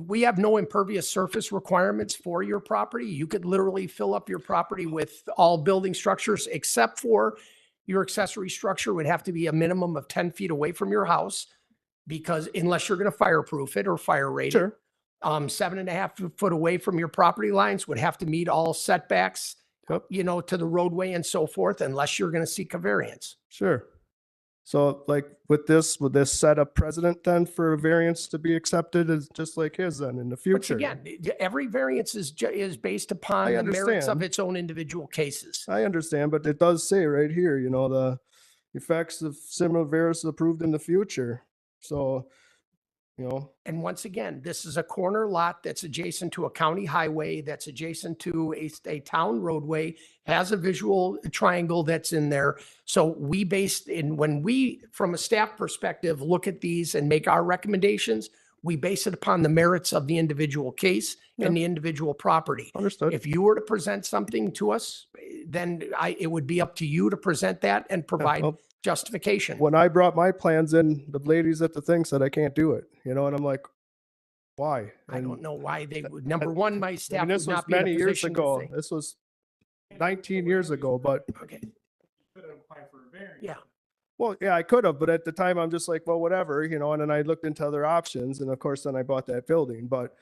We have no impervious surface requirements for your property. You could literally fill up your property with all building structures except for your accessory structure would have to be a minimum of 10 feet away from your house because unless you're going to fireproof it or fire rate it. Sure. 7.5 foot away from your property lines would have to meet all setbacks, Yep. you know, to the roadway and so forth, unless you're going to seek a variance. Sure. So like would this set a precedent then for a variance to be accepted as just like his then in the Which future? again, every variance is based upon I the merits of understand. its own individual cases. I understand, but it does say right here, you know, the effects of similar variance approved in the future. So, you know, And once again, this is a corner lot that's adjacent to a county highway, that's adjacent to a town roadway, has a visual triangle that's in there. So when we, from a staff perspective, look at these and make our recommendations, we base it upon the merits of the individual case and the individual property. understood. If you were to present something to us, then it would be up to you to present that and provide well, justification. When I brought my plans in, the ladies at the thing said I can't do it, you know, and I'm like, why? I don't And know why they would, number one, my I staff mean, would this was not be in a many years position to ago. say. This was 19 years ago, but Okay, yeah. well, yeah, I could have, but at the time I'm just like, well, whatever, you know, and then I looked into other options and of course then I bought that building, but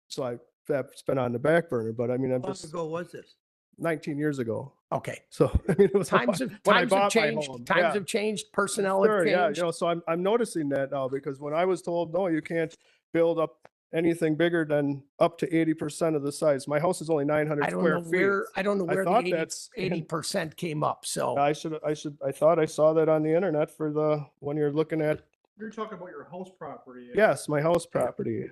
so that's been on the back burner, but I mean, I'm How long just ago was this? 19 years ago. Okay. So I mean, it was Times when I have bought my changed. home. Times Yeah. have changed. Personnel Sure, have yeah, changed. you know, so I'm noticing that now because when I was told, no, you can't build up anything bigger than up to 80% of the size. My house is only 900 I don't square know feet. where, I don't know I where thought the that's 80% came up. So I thought I saw that on the internet for when you're looking at, You're talking about your house property. yes, my house property.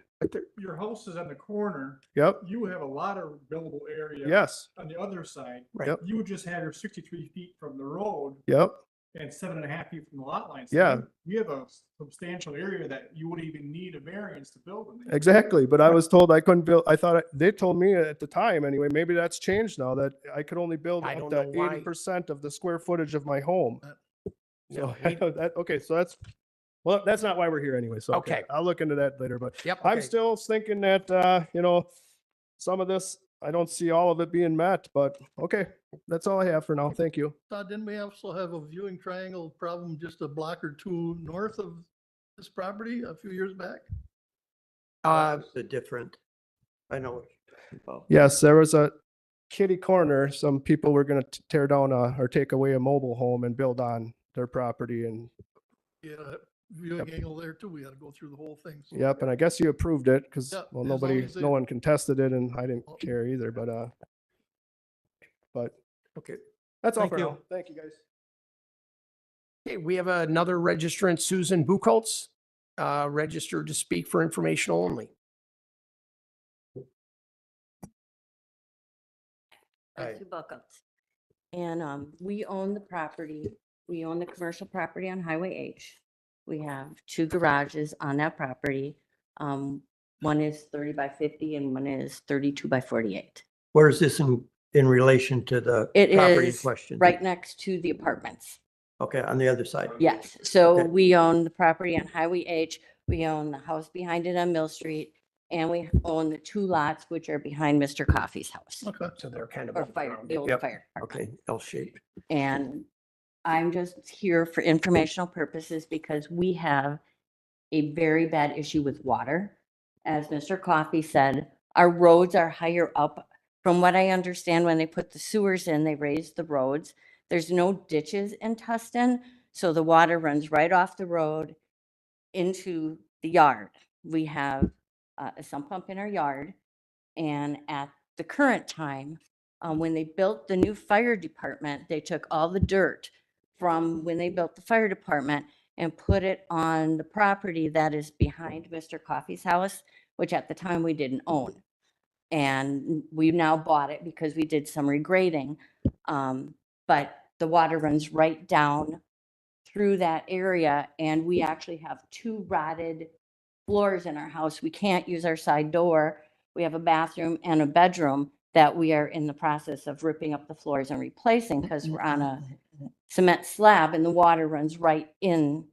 Your house is on the corner. Yep, You have a lot of buildable area. yes, On the other side. Right. Yep. You would just have your 63 feet from the road yep, and 7.5 feet from the lot line. So Yeah. You have a substantial area that you wouldn't even need a variance to build in. exactly. But I was told I couldn't build, they told me at the time anyway, maybe that's changed now that I could only build I up don't to know why. 80% of the square footage of my home. No, So okay, so well, that's not why we're here anyway. So, Okay. I'll look into that later, but Yep. I'm okay. still thinking that, you know, some of this, I don't see all of it being met, but okay, that's all I have for now. Thank you. Todd, didn't we also have a viewing triangle problem just a block or two north of this property a few years back? The different, I know. what you're talking about. Yes, there was a kitty corner. Some people were going to tear down or take away a mobile home and build on their property and Yeah, viewing angle there too. We had to go through the whole thing. So yep. And I guess you approved it because, Yep, well, as long as they- no one contested it and I didn't Oh. care either, but Okay. that's all Thank for you. now. Thank you guys. Okay, we have another registrant, Susan Buchholz, registered to speak for informational only. Right. Sue Buckles. And we own the property. We own the commercial property on Highway H. We have 2 garages on that property. One is 30 by 50 and one is 32 by 48. Where is this in relation to the It property in is question? right next to the apartments. Okay, on the other side. Yes, so Okay. we own the property on Highway H. We own the house behind it on Mill Street. And we own the 2 lots which are behind Mr. Coffey's house. Okay. So they're kind of. Or fire, the old Yep. fire department. Okay, L-shaped. And I'm just here for informational purposes because we have a very bad issue with water. As Mr. Coffey said, our roads are higher up. From what I understand, when they put the sewers in, they raised the roads. There's no ditches in Tustin, so the water runs right off the road into the yard. We have a sump pump in our yard, and at the current time, When they built the new fire department, they took all the dirt from when they built the fire department and put it on the property that is behind Mr. Coffey's house, which at the time we didn't own. And we've now bought it because we did some regrading. But the water runs right down through that area, and we actually have 2 rotted floors in our house. We can't use our side door. We have a bathroom and a bedroom that we are in the process of ripping up the floors and replacing because we're on a cement slab and the water runs right in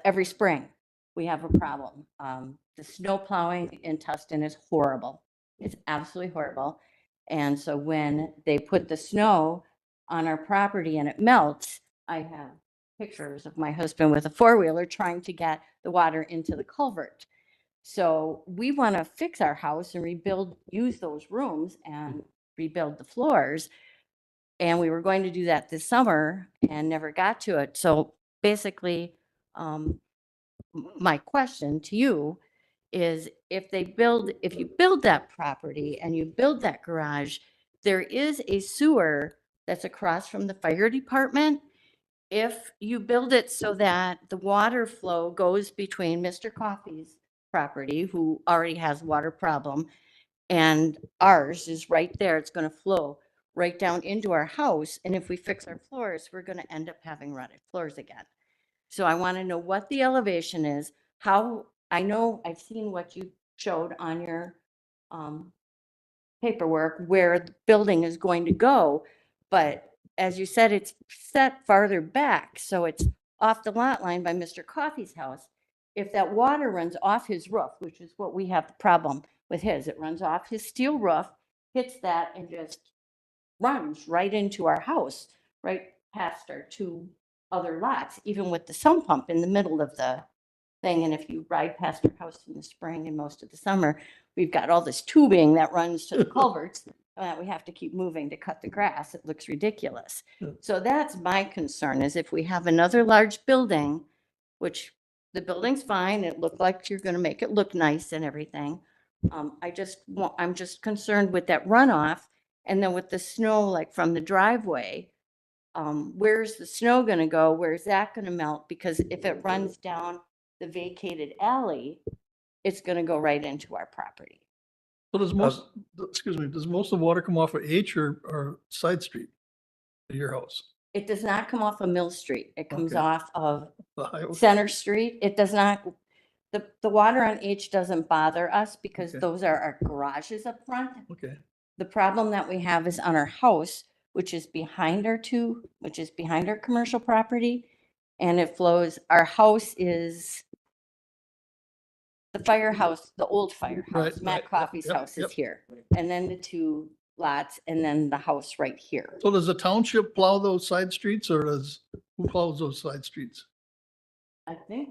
every spring. We have a problem. The snow plowing in Tustin is horrible. It's absolutely horrible. And so when they put the snow on our property and it melts, I have pictures of my husband with a 4-wheeler trying to get the water into the culvert. So we want to fix our house and rebuild, use those rooms and rebuild the floors. And we were going to do that this summer and never got to it. So basically, my question to you is if you build that property and you build that garage, there is a sewer that's across from the fire department. If you build it so that the water flow goes between Mr. Coffey's property, who already has water problem, and ours is right there, it's going to flow right down into our house. And if we fix our floors, we're going to end up having rotted floors again. So I want to know what the elevation is, how, I know I've seen what you showed on your paperwork where the building is going to go, but as you said, it's set farther back, so it's off the lot line by Mr. Coffey's house. If that water runs off his roof, which is what we have the problem with his, it runs off his steel roof, hits that and just runs right into our house, right past our 2 other lots, even with the sump pump in the middle of the thing. And if you ride past our house in the spring and most of the summer, we've got all this tubing that runs to the culverts that we have to keep moving to cut the grass. It looks ridiculous. So that's my concern, is if we have another large building, which the building's fine, it looked like you're going to make it look nice and everything. I'm just concerned with that runoff. And then with the snow, like from the driveway, where's the snow going to go? Where's that going to melt? Because if it runs down the vacated alley, it's going to go right into our property. So does most, excuse me, does most of the water come off of H or side street to your house? It does not come off of Mill Street. It comes Okay. off of The highway? Center Street. It does not, the water on H doesn't bother us because Okay. those are our garages up front. Okay. The problem that we have is on our house, which is behind our commercial property. And it flows, our house is the firehouse, the old firehouse, Right, Matt right. Coffey's Yep, house is yep. here. And then the 2 lots and then the house right here. So does the township plow those side streets or who plows those side streets? I think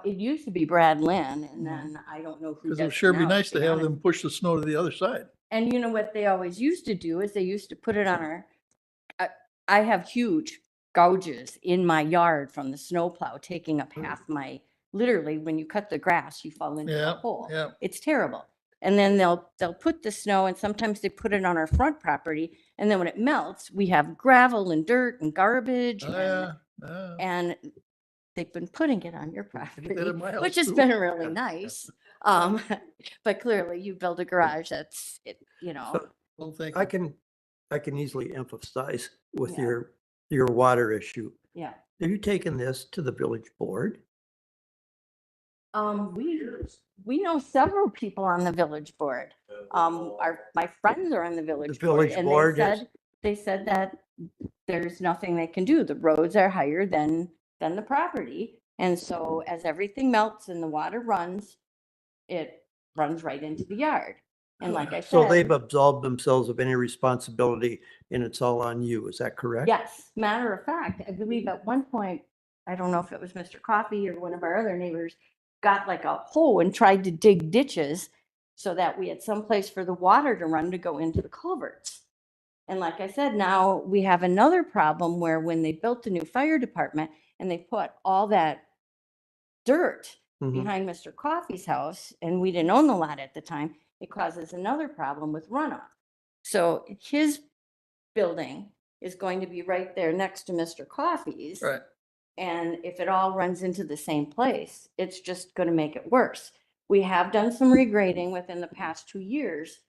it used to be Brad Lynn, and then I don't know who Because does it would sure be now, nice to have honest. them push the snow to the other side. And you know what they always used to do is they used to put it on I have huge gouges in my yard from the snowplow taking up half my, literally, when you cut the grass, you fall into a Yeah, hole. yeah. It's terrible. And then they'll put the snow, and sometimes they put it on our front property. And then when it melts, we have gravel and dirt and garbage. And they've been putting it on your property, that at my house which has too. been really nice. But clearly you build a garage that's, Well, thank I you. can easily emphasize with Yeah. your water issue. yeah. Have you taken this to the village board? We know several people on the village board. My friends are on the village board. village And board is- they said that there's nothing they can do. The roads are higher than the property. And so as everything melts and the water runs, it runs right into the yard. And like I said. So they've absolved themselves of any responsibility and it's all on you. Is that correct? Yes, matter of fact, I believe at one point, I don't know if it was Mr. Coffey or one of our other neighbors, got like a hoe and tried to dig ditches so that we had some place for the water to run to go into the culverts. And like I said, now we have another problem where when they built the new fire department and they put all that dirt Mhm. behind Mr. Coffey's house, and we didn't own the lot at the time, it causes another problem with runoff. So his building is going to be right there next to Mr. Coffee's. Right. And if it all runs into the same place, it's just going to make it worse. We have done some regrading within the past 2 years.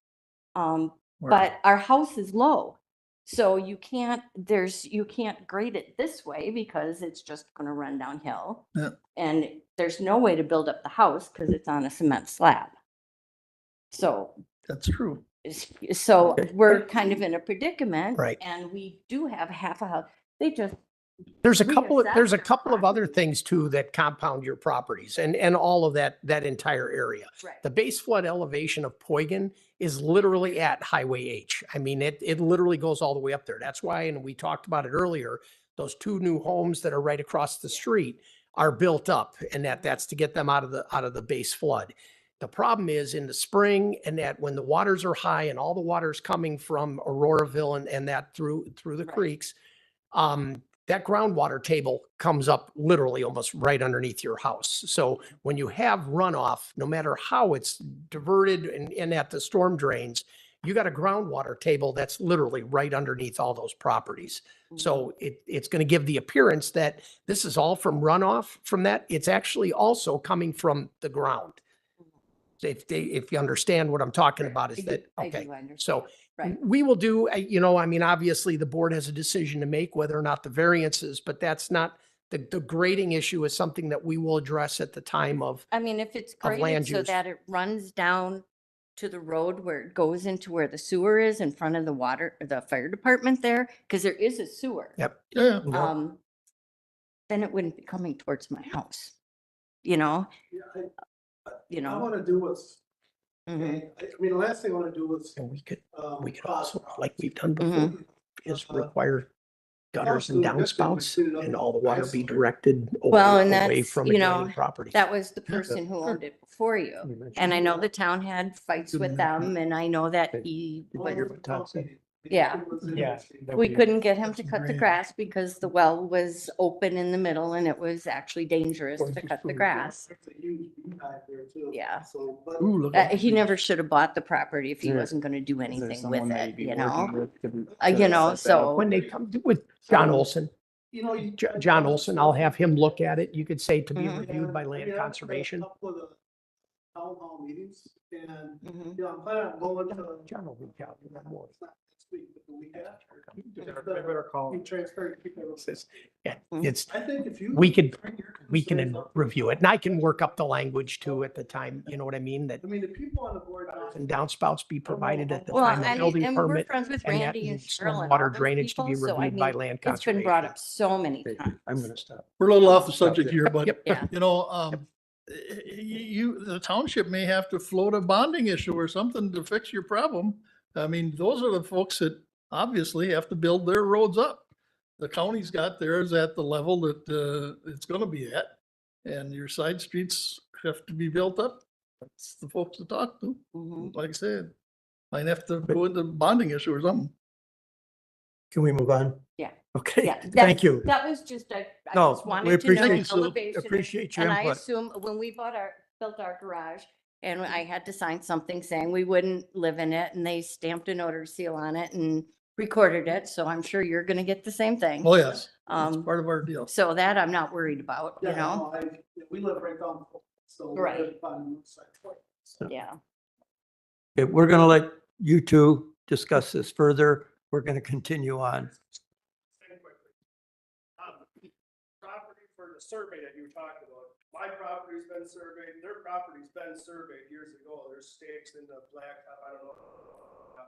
But our house is low. So you can't grade it this way because it's just going to run downhill. Yeah. And there's no way to build up the house because it's on a cement slab. So That's true. so we're kind of in a predicament. Right. And we do have half a house. They just, There's a reassess couple of their other property. things too that compound your properties and all of that entire area. right. The base flood elevation of Poygan is literally at Highway H. I mean, it literally goes all the way up there. That's why, and we talked about it earlier, those 2 new homes that are right across the street are built up, and that's to get them out of the base flood. The problem is in the spring, and that when the waters are high and all the water's coming from Auroraville and that through the Right. creeks, that groundwater table comes up literally almost right underneath your house. So when you have runoff, no matter how it's diverted and at the storm drains, you got a groundwater table that's literally right underneath all those properties. So it's going to give the appearance that this is all from runoff from that. It's actually also coming from the ground. If you understand what I'm talking about, is that, I do okay. understand. So Right. we will do, I mean, obviously the board has a decision to make whether or not the variances, but that's not, the grading issue is something that we will address at the time of, I mean, if it's of land graded so use. that it runs down to the road where it goes into where the sewer is in front of the fire department there, because there is a sewer. Yep. Yeah. Then it wouldn't be coming towards my house, you know? You I know? want to do what's, Mhm. I mean, the last thing I want to do is. And we could also, like we've done before, Mhm. is require gutters and downspouts and all the water be directed Well, and away that's, from you know, adjoining properties. that was the person who owned it before you. And I know the town had fights with them, and I know that he Did you was, hear what Todd said? yeah. Yeah. We couldn't get him to cut the grass because the well was open in the middle and it was actually dangerous to cut the grass. Yeah. Ooh, look at He these. never should have bought the property if he Is there- wasn't gonna do Is there anything with someone that it, you'd be you working know? with to- You know, to set that up? so, When they come with John Olson, You know, John Olson, I'll have him look at it. You could say to be Mhm. reviewed by land conservation. Couple of the town hall meetings and, mhm. you know, I'm planning on going to. John will reach out to them more. It's not next week, but the week after. I better call. Be transparent. Yeah, Mhm. it's, I think if you. we could bring your we can concerns up- review it, and I can work up the language too at the time, you know what I mean? That I mean, the people on the board. and downspouts be provided at the Well, time of and building we're permit. friends with and that Randy and Cheryl and all Water those drainage to be people, so I reviewed by mean, land it's been brought conservation. up so many times. I'm gonna stop. We're a little off the subject here, but Yep. Yeah. you know, the township may have to float a bonding issue or something to fix your problem. I mean, those are the folks that obviously have to build their roads up. The county's got theirs at the level that it's gonna be at. And your side streets have to be built up. That's the folks to talk to. Mhm. Like I said, might have to go into bonding issue or something. Can we move on? Yeah. Okay, Yeah, thank that's- you. That was just, I No, just we wanted to know appreciate, the elevation. appreciate your And I input. assume when we built our garage, and I had to sign something saying we wouldn't live in it, and they stamped a notary seal on it and recorded it, so I'm sure you're gonna get the same thing. Oh, yes, that's Um, part of our deal. so that I'm not worried about, you Yeah, know? no, we live right down. So. we Right. live on the side. So. Yeah. Okay, we're gonna let you two discuss this further. We're gonna continue on. Say quickly. Property for the survey that you were talking about, my property's been surveyed, their property's been surveyed years ago, there's stakes in the blacktop, I don't know.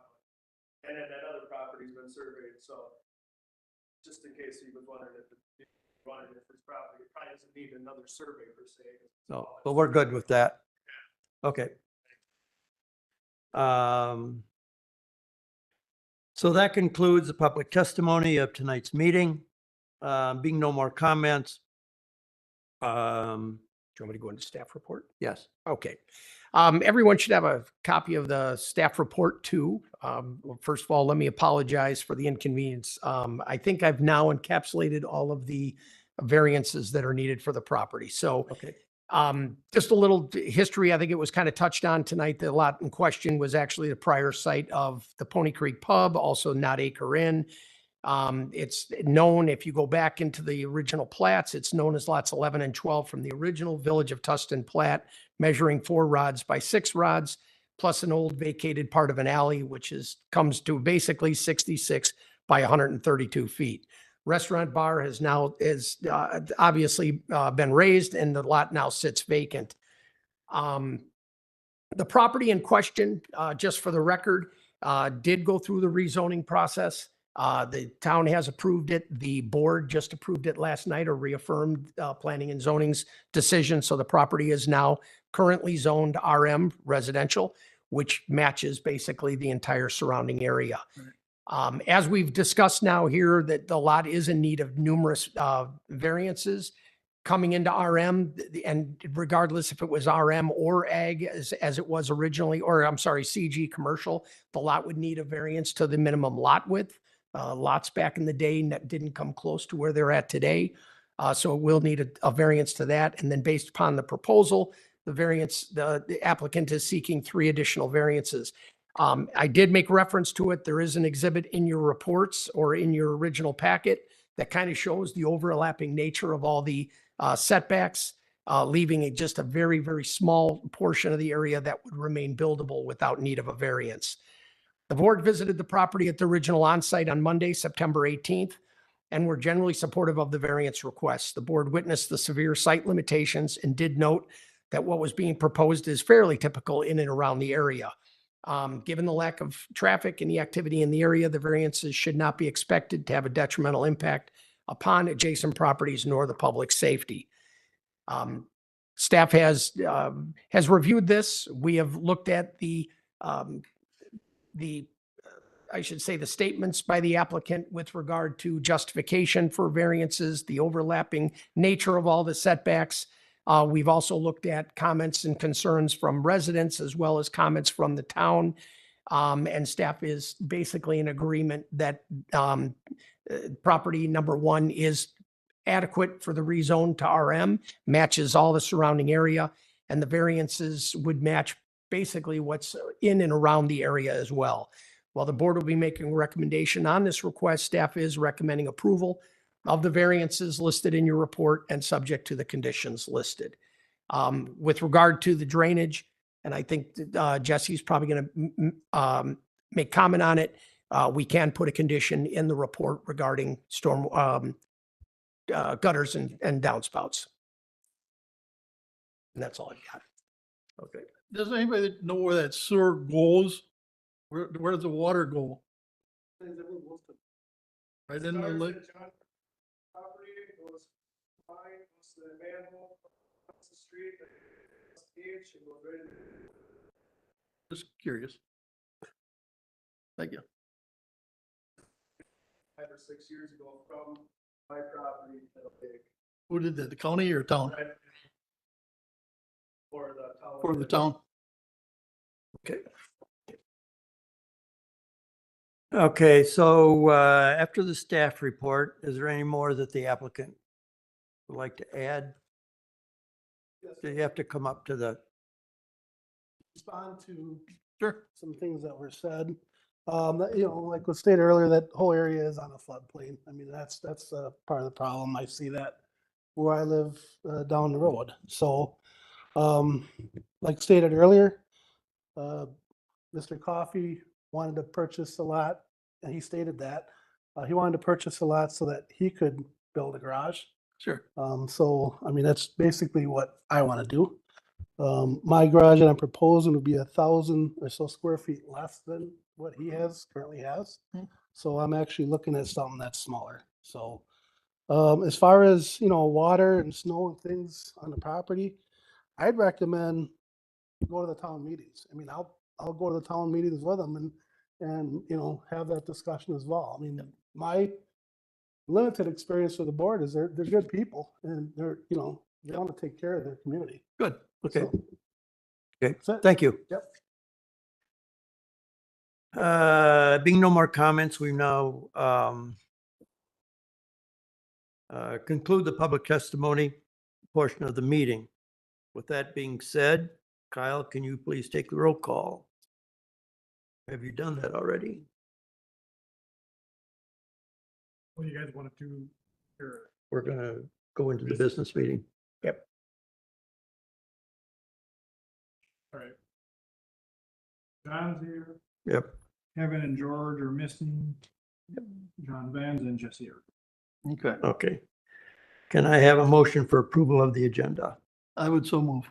And then that other property's been surveyed, so just in case you was wondering if this property, it probably doesn't need another survey per se. No, but we're good with that. Okay. So that concludes the public testimony of tonight's meeting. Being no more comments. Do you want me to go into staff report? Yes. Okay. Everyone should have a copy of the staff report too. Well, first of all, let me apologize for the inconvenience. I think I've now encapsulated all of the variances that are needed for the property. So Okay. Just a little history. I think it was kind of touched on tonight. The lot in question was actually the prior site of the Pony Creek Pub, also Knot Acre Inn. It's known, if you go back into the original plats, it's known as lots 11 and 12 from the original Village of Tustin plat, measuring 4 rods by 6 rods, plus an old vacated part of an alley, which comes to basically 66 by 132 feet. Restaurant bar has now obviously been raised, and the lot now sits vacant. The property in question, just for the record, did go through the rezoning process. The town has approved it. The board just approved it last night or reaffirmed planning and zoning's decision. So the property is now currently zoned RM residential, which matches basically the entire surrounding area. As we've discussed now here, that the lot is in need of numerous variances coming into RM, and regardless if it was RM or ag as it was originally, or I'm sorry, CG commercial, the lot would need a variance to the minimum lot width. Lots back in the day didn't come close to where they're at today. So it will need a variance to that. And then based upon the proposal, the variance, the applicant is seeking 3 additional variances. I did make reference to it. There is an exhibit in your reports or in your original packet that kind of shows the overlapping nature of all the setbacks, leaving just a very, very small portion of the area that would remain buildable without need of a variance. The board visited the property at the original on-site on Monday, September 18th, and were generally supportive of the variance requests. The board witnessed the severe site limitations and did note that what was being proposed is fairly typical in and around the area. Given the lack of traffic and the activity in the area, the variances should not be expected to have a detrimental impact upon adjacent properties nor the public safety. Staff has reviewed this. We have looked at I should say, the statements by the applicant with regard to justification for variances, the overlapping nature of all the setbacks. We've also looked at comments and concerns from residents as well as comments from the town. And staff is basically in agreement that property number 1 is adequate for the rezone to RM, matches all the surrounding area, and the variances would match basically what's in and around the area as well. While the board will be making a recommendation on this request, staff is recommending approval of the variances listed in your report and subject to the conditions listed. With regard to the drainage, and I think Jesse's probably going to make comment on it, we can put a condition in the report regarding storm gutters and downspouts. And that's all I've got. Okay. Does anybody know where that sewer goes? Where does the water go? Right in the lake? Just curious. Thank you. 5 or 6 years ago from my property to the lake. Who did that? The county or town? For the town. For the town. Okay. Okay, so after the staff report, is there any more that the applicant would like to add? Do you have to come up to the, Respond to Sure. some things that were said. Like was stated earlier, that whole area is on a floodplain. I mean, that's part of the problem. I see that where I live down the road. So, like stated earlier, Mr. Coffey wanted to purchase a lot, and he stated that he wanted to purchase a lot so that he could build a garage. Sure. So, I mean, that's basically what I want to do. My garage that I'm proposing would be 1,000 or so square feet less than what he currently has. So I'm actually looking at something that's smaller. So, as far as, water and snow and things on the property, I'd recommend go to the town meetings. I mean, I'll go to the town meetings with them and have that discussion as well. I mean, my limited experience with the board is they're good people, and they're, they want to take care of their community. Good. okay, So, okay, that's it. thank you. Yep. Being no more comments, we now conclude the public testimony portion of the meeting. With that being said, Kyle, can you please take the roll call? Have you done that already? What do you guys want to do here? We're gonna go into the business meeting. Yep. All right. John's here. Yep. Kevin and George are missing. John Van's and Jesse are. Okay, Okay. Can I have a motion for approval of the agenda? I would so move.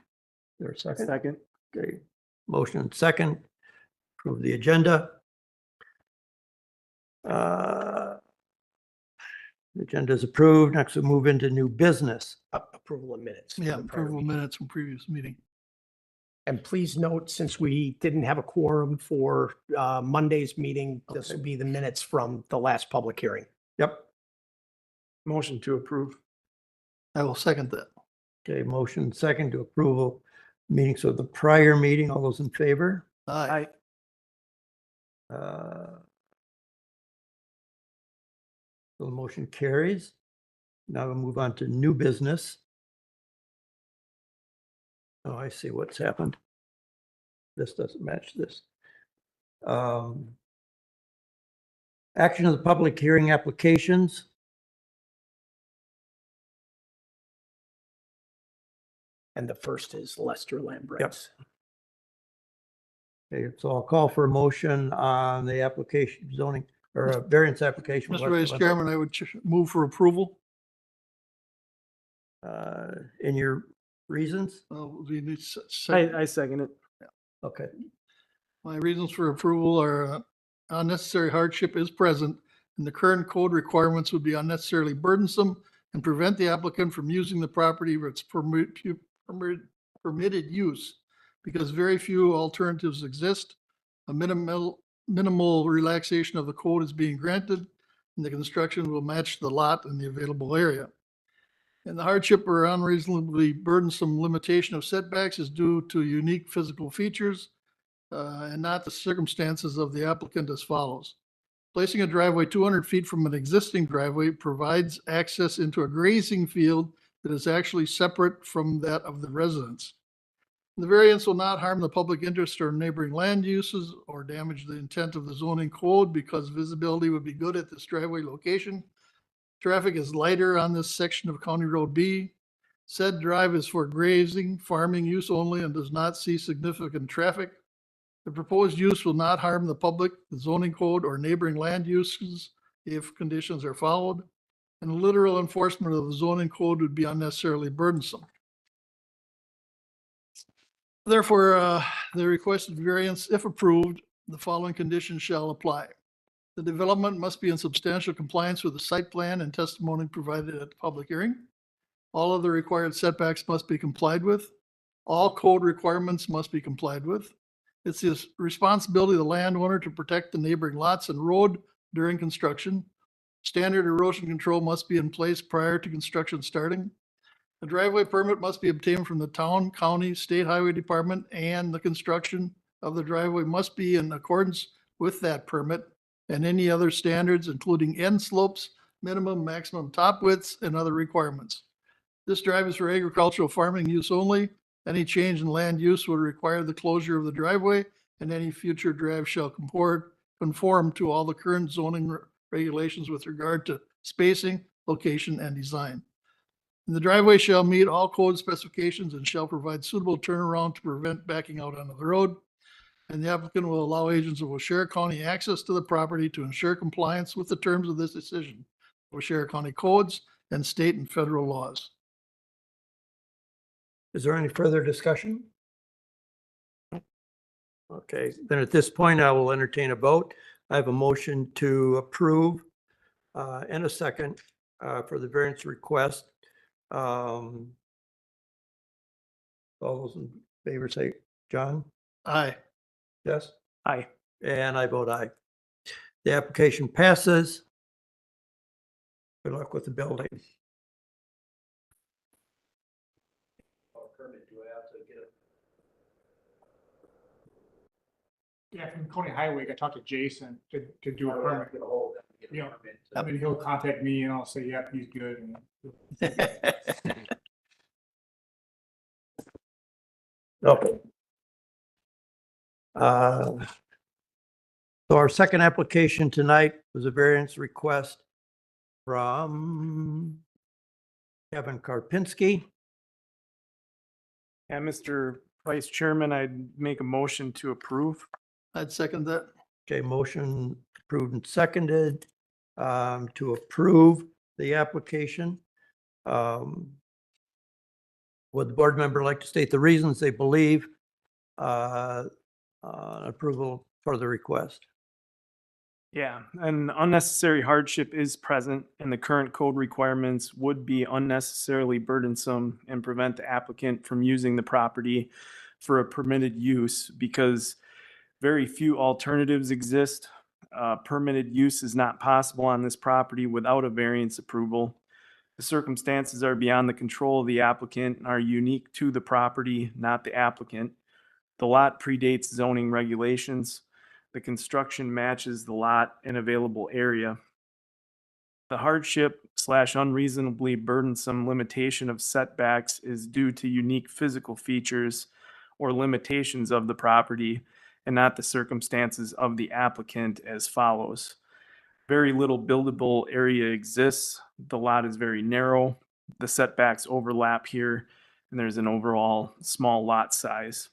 There a second? Second. Okay, motion and second, approve the agenda. The agenda is approved. Next we'll move into new business. Approval of minutes. from Yeah, the prior approval of meeting. minutes from previous meeting. And please note, since we didn't have a quorum for Monday's meeting, this will be the minutes from the last public hearing. Yep. Motion to approve. I will second that. Okay, motion second to approval meetings of the prior meeting. All those in favor? Aye. So the motion carries. Now we'll move on to new business. Oh, I see what's happened. This doesn't match this. Action of the public hearing applications. And the first is Lester Lambright's. Okay, so I'll call for a motion on the application zoning or a variance application. Mr. Vice Chairman, I would move for approval. In your reasons? We need second. I second it. Okay, My reasons for approval are unnecessary hardship is present, and the current code requirements would be unnecessarily burdensome and prevent the applicant from using the property for its permitted use, because very few alternatives exist. A minimal relaxation of the code is being granted, and the construction will match the lot in the available area. And the hardship or unreasonably burdensome limitation of setbacks is due to unique physical features and not the circumstances of the applicant as follows. Placing a driveway 200 feet from an existing driveway provides access into a grazing field that is actually separate from that of the residence. The variance will not harm the public interest or neighboring land uses or damage the intent of the zoning code because visibility would be good at this driveway location. Traffic is lighter on this section of County Road B. Said drive is for grazing, farming use only and does not see significant traffic. The proposed use will not harm the public, the zoning code, or neighboring land uses if conditions are followed. And literal enforcement of the zoning code would be unnecessarily burdensome. Therefore, the requested variance, if approved, the following conditions shall apply. The development must be in substantial compliance with the site plan and testimony provided at the public hearing. All of the required setbacks must be complied with. All code requirements must be complied with. It's the responsibility of the landowner to protect the neighboring lots and road during construction. Standard erosion control must be in place prior to construction starting. A driveway permit must be obtained from the town, county, state highway department, and the construction of the driveway must be in accordance with that permit and any other standards, including end slopes, minimum, maximum top widths, and other requirements. This drive is for agricultural farming use only. Any change in land use would require the closure of the driveway, and any future drive shall conform to all the current zoning regulations with regard to spacing, location, and design. And the driveway shall meet all code specifications and shall provide suitable turnaround to prevent backing out onto the road. And the applicant will allow agents of Washera County access to the property to ensure compliance with the terms of this decision, Washera County codes, and state and federal laws. is there any further discussion? Okay, then at this point, I will entertain a vote. I have a motion to approve and a second for the variance request. All those in favor say, John? Aye. Yes? Aye. And I vote aye. The application passes. Good luck with the building. Yeah, from Coney Highway, I talked to Jason to do a permit. Yeah, I mean, he'll contact me and I'll say, yep, he's good. And Okay. So our second application tonight was a variance request from Kevin Karpinski. And Mr. Vice Chairman, I'd make a motion to approve. I'd second that. Okay, motion approved and seconded to approve the application. Would the board member like to state the reasons they believe approval for the request? Yeah, an unnecessary hardship is present and the current code requirements would be unnecessarily burdensome and prevent the applicant from using the property for a permitted use because very few alternatives exist. Permitted use is not possible on this property without a variance approval. The circumstances are beyond the control of the applicant and are unique to the property, not the applicant. The lot predates zoning regulations. The construction matches the lot and available area. The hardship / unreasonably burdensome limitation of setbacks is due to unique physical features or limitations of the property and not the circumstances of the applicant as follows. Very little buildable area exists. The lot is very narrow. The setbacks overlap here, and there's an overall small lot size.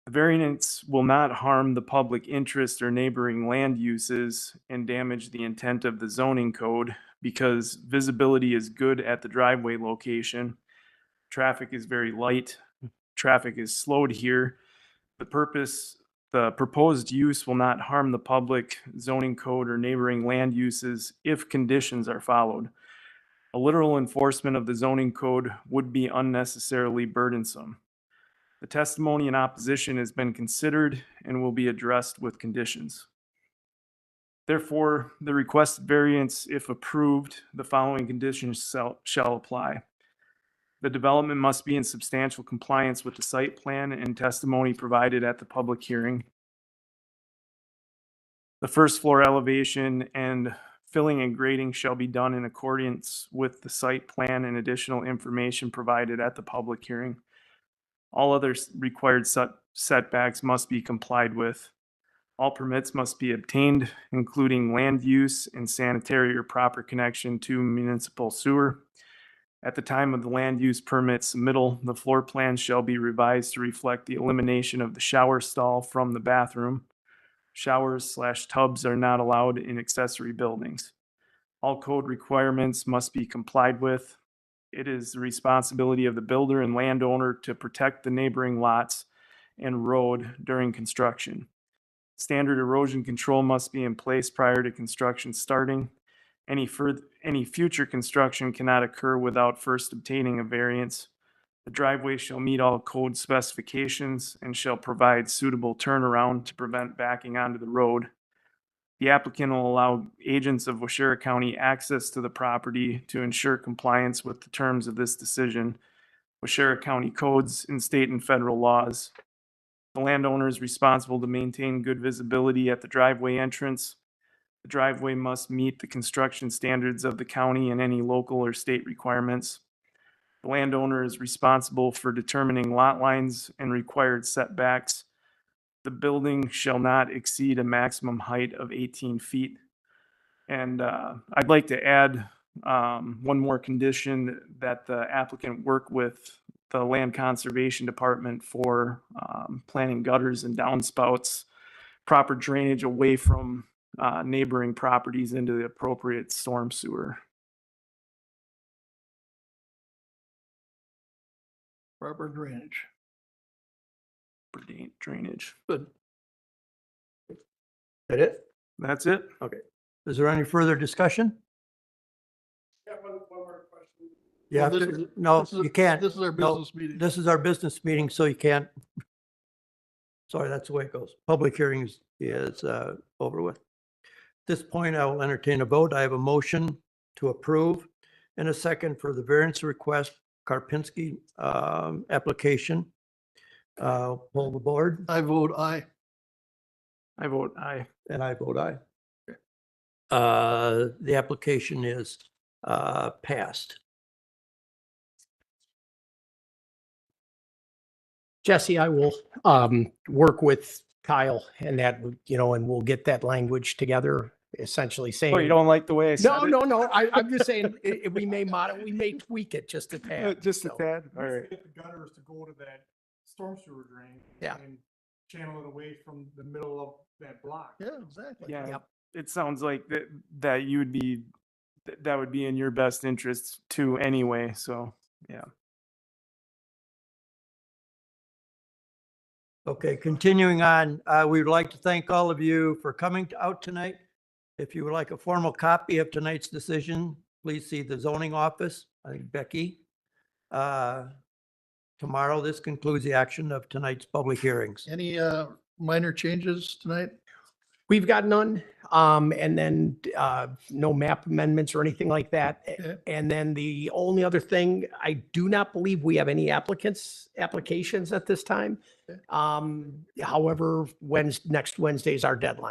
The variance will not harm the public interest or neighboring land uses and damage the intent of the zoning code because visibility is good at the driveway location. Traffic is very light. Traffic is slowed here. The proposed use will not harm the public, zoning code, or neighboring land uses if conditions are followed. A literal enforcement of the zoning code would be unnecessarily burdensome. The testimony in opposition has been considered and will be addressed with conditions. Therefore, the requested variance, if approved, the following conditions shall apply. The development must be in substantial compliance with the site plan and testimony provided at the public hearing. The first floor elevation and filling and grading shall be done in accordance with the site plan and additional information provided at the public hearing. All other required setbacks must be complied with. All permits must be obtained, including land use and sanitary or proper connection to municipal sewer. At the time of the land use permit submittal, the floor plan shall be revised to reflect the elimination of the shower stall from the bathroom. Showers / tubs are not allowed in accessory buildings. All code requirements must be complied with. It is the responsibility of the builder and landowner to protect the neighboring lots and road during construction. Standard erosion control must be in place prior to construction starting. Any future construction cannot occur without first obtaining a variance. The driveway shall meet all code specifications and shall provide suitable turnaround to prevent backing onto the road. The applicant will allow agents of Waushara County access to the property to ensure compliance with the terms of this decision, Waushara County codes, and state and federal laws. The landowner is responsible to maintain good visibility at the driveway entrance. The driveway must meet the construction standards of the county and any local or state requirements. The landowner is responsible for determining lot lines and required setbacks. The building shall not exceed a maximum height of 18 feet. And I'd like to add one more condition, that the applicant work with the Land Conservation Department for planting gutters and downspouts, proper drainage away from neighboring properties into the appropriate storm sewer. Proper drainage. Drainage. Good. That it? That's it. Okay. Is there any further discussion? One more question. Yeah, Well, this is- no, this is- you can't. This is our No, business meeting. This is our business meeting, so you can't. Sorry, that's the way it goes. Public hearings is over with. At this point, I will entertain a vote. I have a motion to approve and a second for the variance request Karpinski application. Poll the board, I vote aye. I vote aye. and I vote aye. The application is passed. Jesse, I will work with Kyle and that, and we'll get that language together, essentially saying. Oh, you don't like the way I said No, it? no. I'm just saying, we may we may tweak it just a tad. Just a so. tad? All right. Get the gutters to go to that storm sewer drain. Yeah. And channel it away from the middle of that block. Yeah, exactly. Yeah. Yep. It sounds like that you would be, that would be in your best interest too anyway. So, yeah. Okay, continuing on, we would like to thank all of you for coming out tonight. If you would like a formal copy of tonight's decision, please see the zoning office, I think Becky. Tomorrow, this concludes the action of tonight's public hearings. Any minor changes tonight? We've got none, and then no map amendments or anything like that. Okay. And then the only other thing, I do not believe we have any applications at this time. Okay. However, next Wednesday is our deadline.